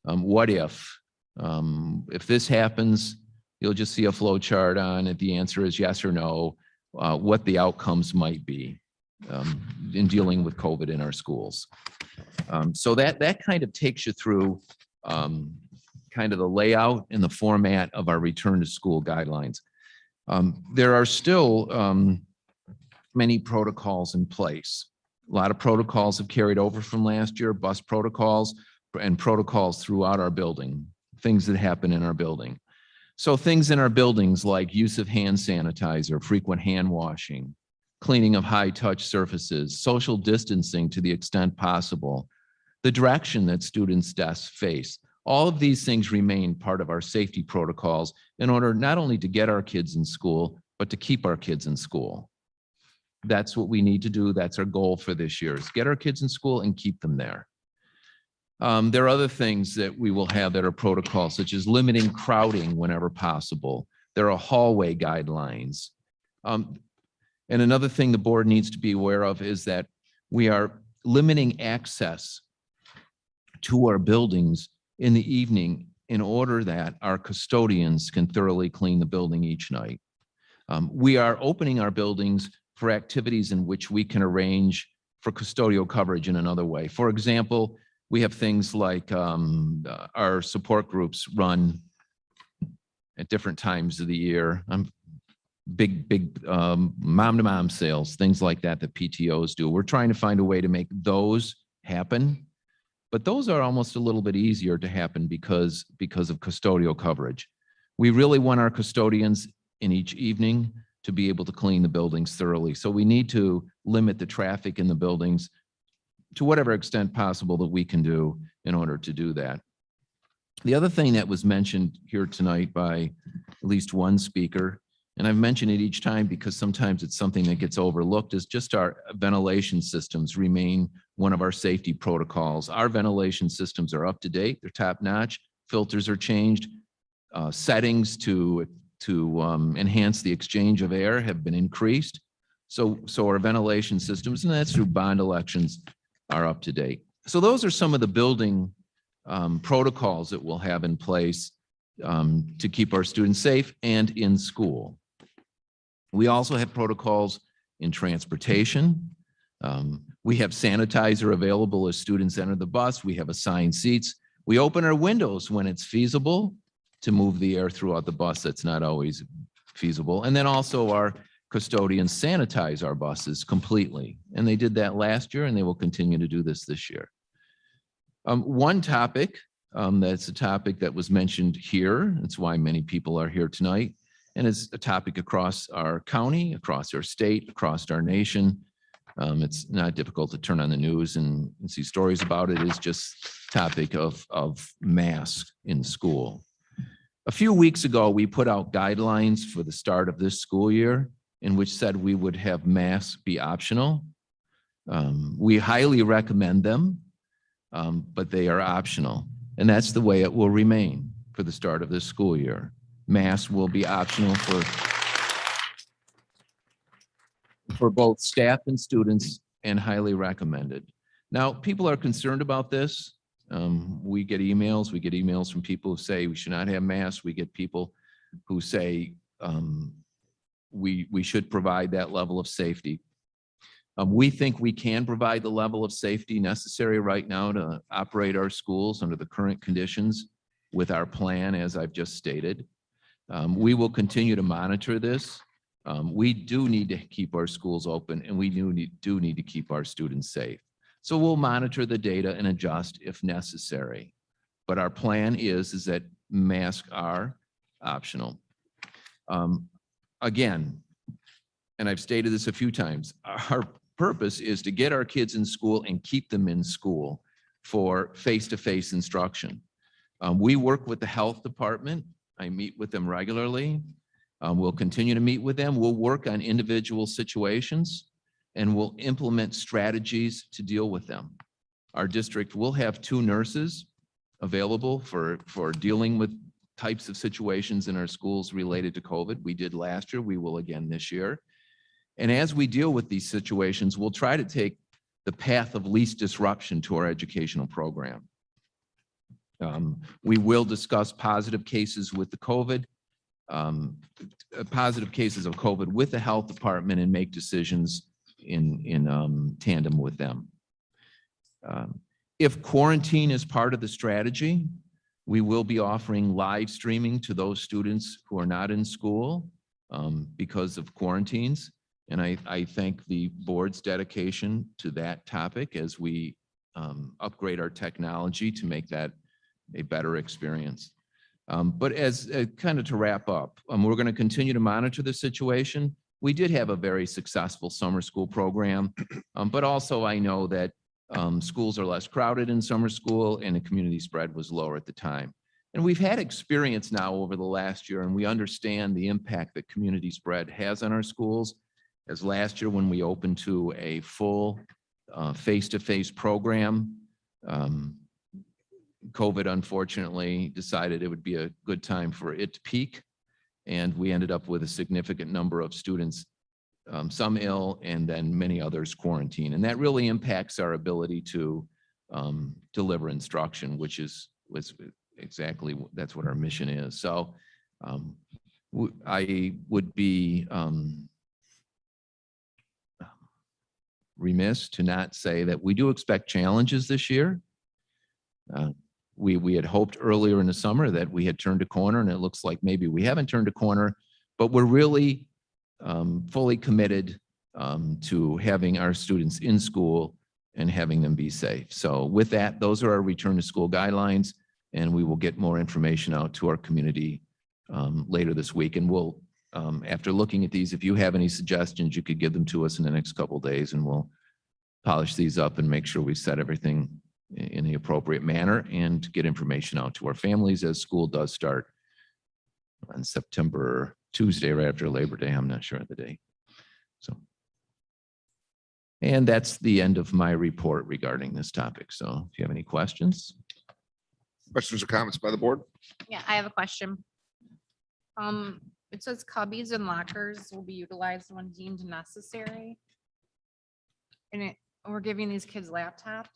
What if this happens, you'll just see a flow chart on it. The answer is yes or no, what the outcomes might be in dealing with COVID in our schools. So that kind of takes you through kind of the layout and the format of our return to school guidelines. There are still many protocols in place. A lot of protocols have carried over from last year, bus protocols and protocols throughout our building, things that happen in our building. So things in our buildings like use of hand sanitizer, frequent hand washing, cleaning of high-touch surfaces, social distancing to the extent possible, the direction that students' desks face. All of these things remain part of our safety protocols in order not only to get our kids in school, but to keep our kids in school. That's what we need to do. That's our goal for this year, is get our kids in school and keep them there. There are other things that we will have that are protocols, such as limiting crowding whenever possible. There are hallway guidelines. And another thing the board needs to be aware of is that we are limiting access to our buildings in the evening in order that our custodians can thoroughly clean the building each night. We are opening our buildings for activities in which we can arrange for custodial coverage in another way. For example, we have things like our support groups run at different times of the year. Big mom-to-mom sales, things like that that PTOs do. We're trying to find a way to make those happen, but those are almost a little bit easier to happen because of custodial coverage. We really want our custodians in each evening to be able to clean the buildings thoroughly. So we need to limit the traffic in the buildings to whatever extent possible that we can do in order to do that. The other thing that was mentioned here tonight by at least one speaker, and I've mentioned it each time because sometimes it's something that gets overlooked, is just our ventilation systems remain one of our safety protocols. Our ventilation systems are up to date, they're top notch, filters are changed, settings to enhance the exchange of air have been increased. So our ventilation systems, and that's through bond elections, are up to date. So those are some of the building protocols that we'll have in place to keep our students safe and in school. We also have protocols in transportation. We have sanitizer available as students enter the bus. We have assigned seats. We open our windows when it's feasible to move the air throughout the bus. That's not always feasible. And then also our custodians sanitize our buses completely. And they did that last year and they will continue to do this year. One topic that's a topic that was mentioned here, that's why many people are here tonight, and it's a topic across our county, across our state, across our nation. It's not difficult to turn on the news and see stories about it. It's just topic of masks in school. A few weeks ago, we put out guidelines for the start of this school year in which said we would have masks be optional. We highly recommend them, but they are optional. And that's the way it will remain for the start of this school year. Masks will be optional for both staff and students and highly recommended. Now, people are concerned about this. We get emails from people who say we should not have masks. We get people who say we should provide that level of safety. We think we can provide the level of safety necessary right now to operate our schools under the current conditions with our plan, as I've just stated. We will continue to monitor this. We do need to keep our schools open and we do need to keep our students safe. So we'll monitor the data and adjust if necessary. But our plan is that masks are optional. Again, and I've stated this a few times, our purpose is to get our kids in school and keep them in school for face-to-face instruction. We work with the health department. I meet with them regularly. We'll continue to meet with them. We'll work on individual situations and we'll implement strategies to deal with them. Our district will have 2 nurses available for dealing with types of situations in our schools related to COVID. We did last year, we will again this year. And as we deal with these situations, we'll try to take the path of least disruption to our educational program. We will discuss positive cases with the COVID, positive cases of COVID with the health department and make decisions in tandem with them. If quarantine is part of the strategy, we will be offering live streaming to those students who are not in school because of quarantines. And I thank the board's dedication to that topic as we upgrade our technology to make that a better experience. But as kind of to wrap up, we're going to continue to monitor the situation. we did have a very successful summer school program. But also I know that schools are less crowded in summer school and the community spread was lower at the time. And we've had experience now over the last year, and we understand the impact that community spread has on our schools. As last year, when we opened to a full face-to-face program, COVID unfortunately decided it would be a good time for it to peak. And we ended up with a significant number of students, some ill, and then many others quarantined. And that really impacts our ability to deliver instruction, which was exactly, that's what our mission is. So I would be remiss to not say that we do expect challenges this year. We had hoped earlier in the summer that we had turned a corner, and it looks like maybe we haven't turned a corner, but we're really fully committed to having our students in school and having them be safe. So with that, those are our return to school guidelines, and we will get more information out to our community later this week. And we'll, after looking at these, if you have any suggestions, you could give them to us in the next couple of days, and we'll polish these up and make sure we set everything in the appropriate manner and get information out to our families as school does start on September Tuesday, right after Labor Day. I'm not sure of the date. So, and that's the end of my report regarding this topic. So if you have any questions.
Questions or comments by the board?
Yeah, I have a question. It says cubbies and lockers will be utilized when deemed necessary. And we're giving these kids laptops.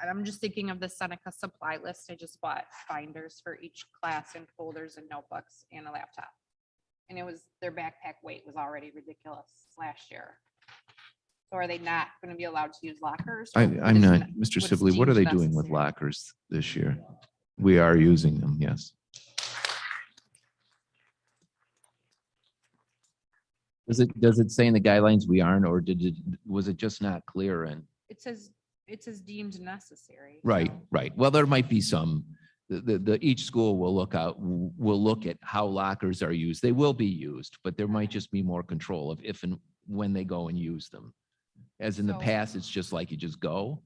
And I'm just thinking of the Seneca supply list. I just bought binders for each class and folders and notebooks and a laptop. And it was, their backpack weight was already ridiculous last year. So are they not going to be allowed to use lockers?
I'm not, Mr. Sibley, what are they doing with lockers this year? We are using them, yes. Does it say in the guidelines we aren't, or was it just not clear? And
It says deemed necessary.
right, right. Well, there might be some, each school will look at how lockers are used. They will be used, but there might just be more control of if and when they go and use them. As in the past, it's just like you just go.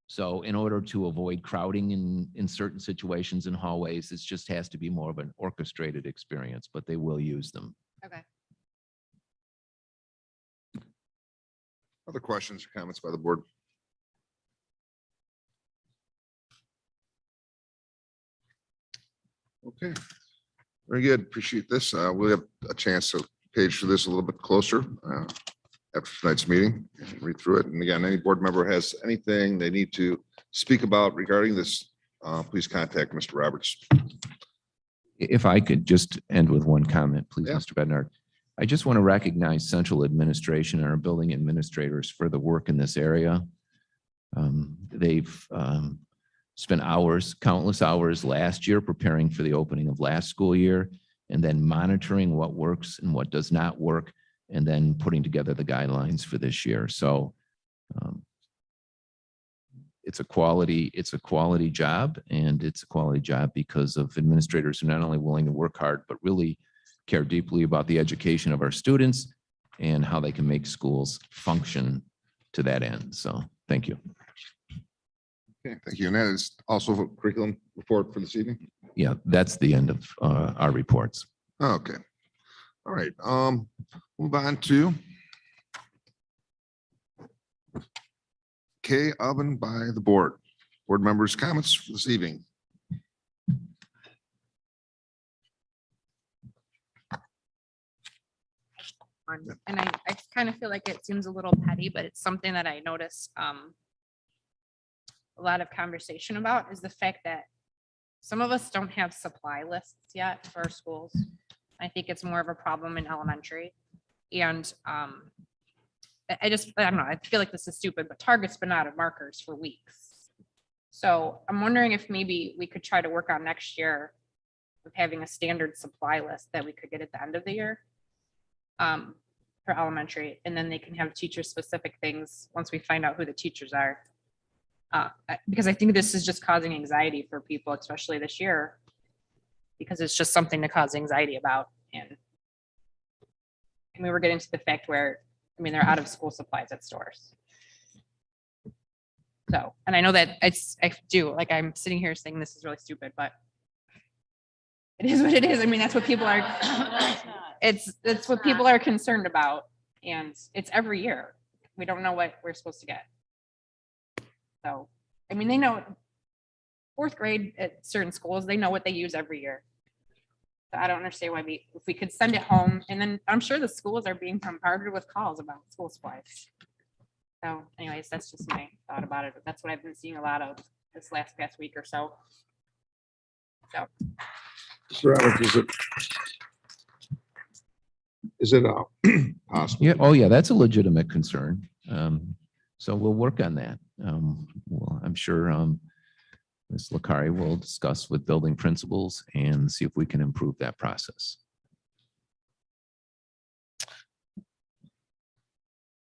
So in order to avoid crowding in certain situations in hallways, it just has to be more of an orchestrated experience, but they will use them.
Okay.
Other questions or comments by the board? Okay, very good. Appreciate this. We'll have a chance to page through this a little bit closer after tonight's meeting, and read through it. And again, any board member has anything they need to speak about regarding this, please contact Mr. Roberts.
If I could just end with one comment, please,
Yeah.
Mr. Bednar. I just want to recognize central administration and our building administrators for the work in this area. They've spent hours, countless hours last year preparing for the opening of last school year, and then monitoring what works and what does not work, and then putting together the guidelines for this year. So it's a quality job, and it's a quality job because of administrators who are not only willing to work hard, but really care deeply about the education of our students and how they can make schools function to that end. So thank you.
Okay, thank you. And that is also a curriculum report for this evening.
Yeah, that's the end of our reports.
Okay. All right. Move on to K oven by the board. Board members' comments for this evening.
And I kind of feel like it seems a little petty, but it's something that I notice a lot of conversation about is the fact that some of us don't have supply lists yet for our schools. I think it's more of a problem in elementary. And I don't know, I feel like this is stupid, but Target's been out of markers for weeks. So I'm wondering if maybe we could try to work on next year with having a standard supply list that we could get at the end of the year. For elementary, and then they can have teacher specific things once we find out who the teachers are. Because I think this is just causing anxiety for people, especially this year, because it's just something to cause anxiety about. And And we were getting to the fact where, I mean, they're out of school supplies at stores. So, and I know that I'm sitting here saying this is really stupid, but it is what it is. I mean, that's what people are, it's what people are concerned about. And it's every year. We don't know what we're supposed to get. So, I mean, they know fourth grade at certain schools, they know what they use every year. So I don't understand why if we could send it home, and then I'm sure the schools are being bombarded with calls about school supplies. So anyways, that's just my thought about it. That's what I've been seeing a lot of this past week or so. So.
Mr. Roberts, is it possible?
Yeah, oh yeah, that's a legitimate concern. So we'll work on that. Well, I'm sure Ms. Licari will discuss with building principals and see if we can improve that process.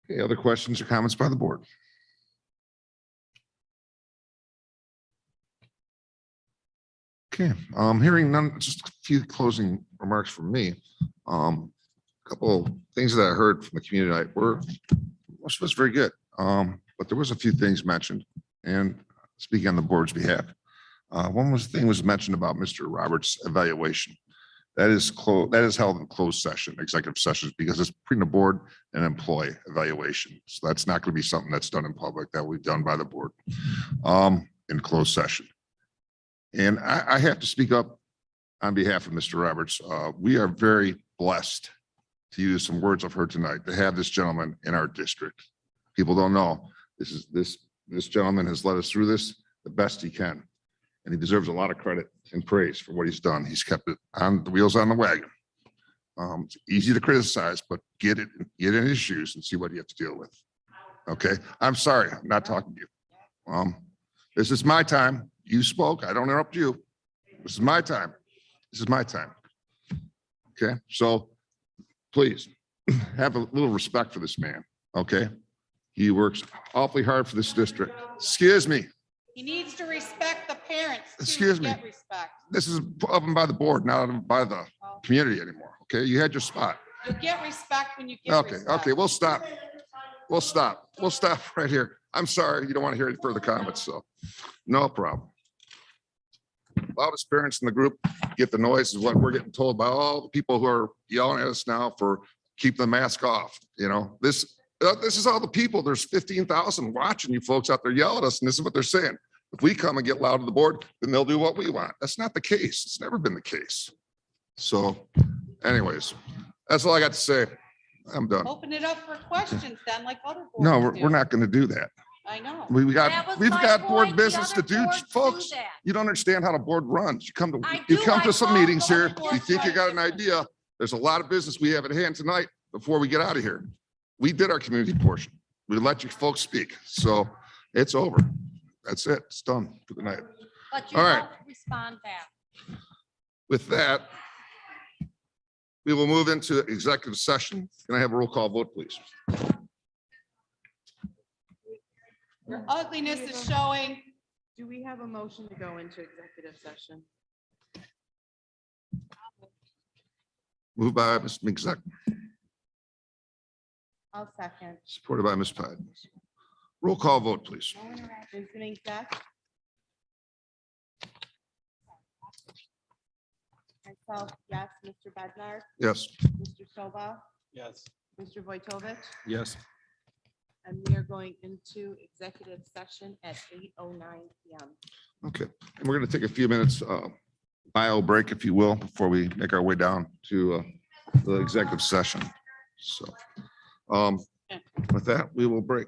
Okay, other questions or comments by the board? Okay, hearing none, just a few closing remarks from me. A couple things that I heard from the community tonight were, most of us very good. But there was a few things mentioned, and speaking on the board's behalf. One thing was mentioned about Mr. Roberts' evaluation. That is held in closed session, executive sessions, because it's between the board and employee evaluation. So that's not going to be something that's done in public, that we've done by the board in closed session. And I have to speak up on behalf of Mr. Roberts. We are very blessed, to use some words I've heard tonight, to have this gentleman in our district. People don't know, this gentleman has led us through this the best he can. And he deserves a lot of credit and praise for what he's done. He's kept it on the wheels on the wagon. It's easy to criticize, but get in his shoes and see what you have to deal with. Okay, I'm sorry, I'm not talking to you. This is my time. You spoke, I don't interrupt you. This is my time. This is my time. Okay, so please have a little respect for this man, okay? He works awfully hard for this district. Excuse me.
He needs to respect the parents. too, to
Excuse me.
get respect.
This is up and by the board, not by the community anymore, okay? You had your spot.
You'll get respect when you get
Okay,
respect.
okay, we'll stop. We'll stop. We'll stop right here. I'm sorry, you don't want to hear any further comments, so no problem. Loudest parents in the group get the noise is what we're getting told by all the people who are yelling at us now for keeping the mask off. You know, this is all the people. There's 15,000 watching you folks out there yell at us, and this is what they're saying. If we come and get loud to the board, then they'll do what we want. That's not the case. It's never been the case. So anyways, that's all I got to say. I'm done.
Open it up for questions then, like other boards
No,
do.
we're not going to do that.
I know.
We've got board business to do, folks. You don't understand how the board runs. You come to some meetings here, you think you got an idea. There's a lot of business we have at hand tonight before we get out of here. We did our community portion. We let you folks speak. So it's over. That's it. It's done for the night.
But
you All right.
don't respond back.
With that, we will move into executive session. Can I have a roll call vote, please?
Your ugliness is showing.
Do we have a motion to go into executive session?
Moved by Ms. McZack,
I'll second.
supported by Ms. Hyde. Roll call vote, please.
Ms. Zach? Myself, yes. Mr. Bednar?
Yes.
Mr. Soba?
Yes.
Mr. Vojtovich?
Yes.
And we are going into executive session at 8:09 PM.
Okay, and we're going to take a few minutes bio break, if you will, before we make our way down to the executive session. So with that, we will break.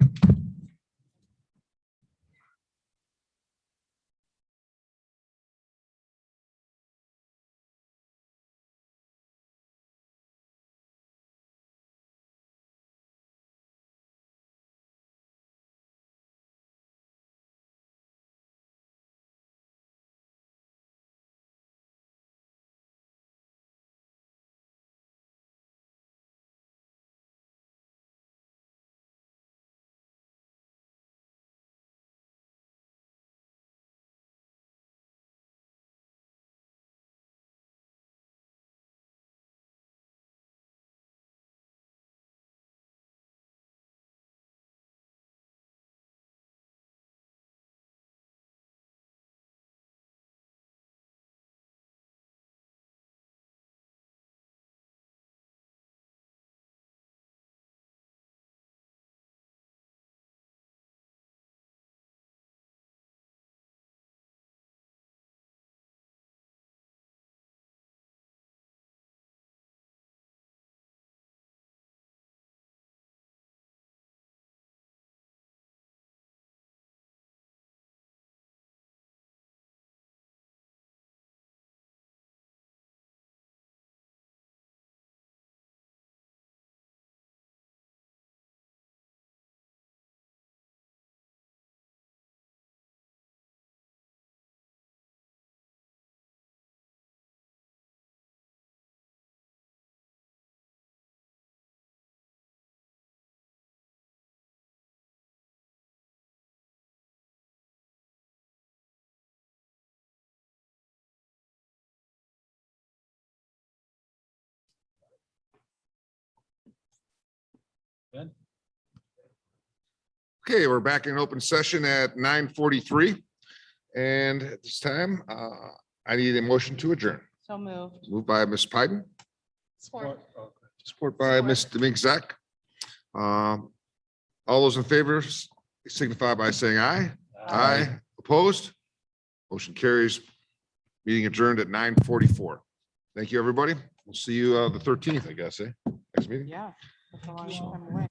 Okay, we're back in open session at 9:43. And at this time, I need a motion to adjourn.
So moved.
Moved by Ms. Pyden,
Support.
support by Ms. Domingue Zak. All those in favor signify by saying aye. Aye. Opposed? Motion carries. Meeting adjourned at 9:44. Thank you, everybody. We'll see you the 13th, I guess, eh? Next meeting.
Yeah. That's a long time away.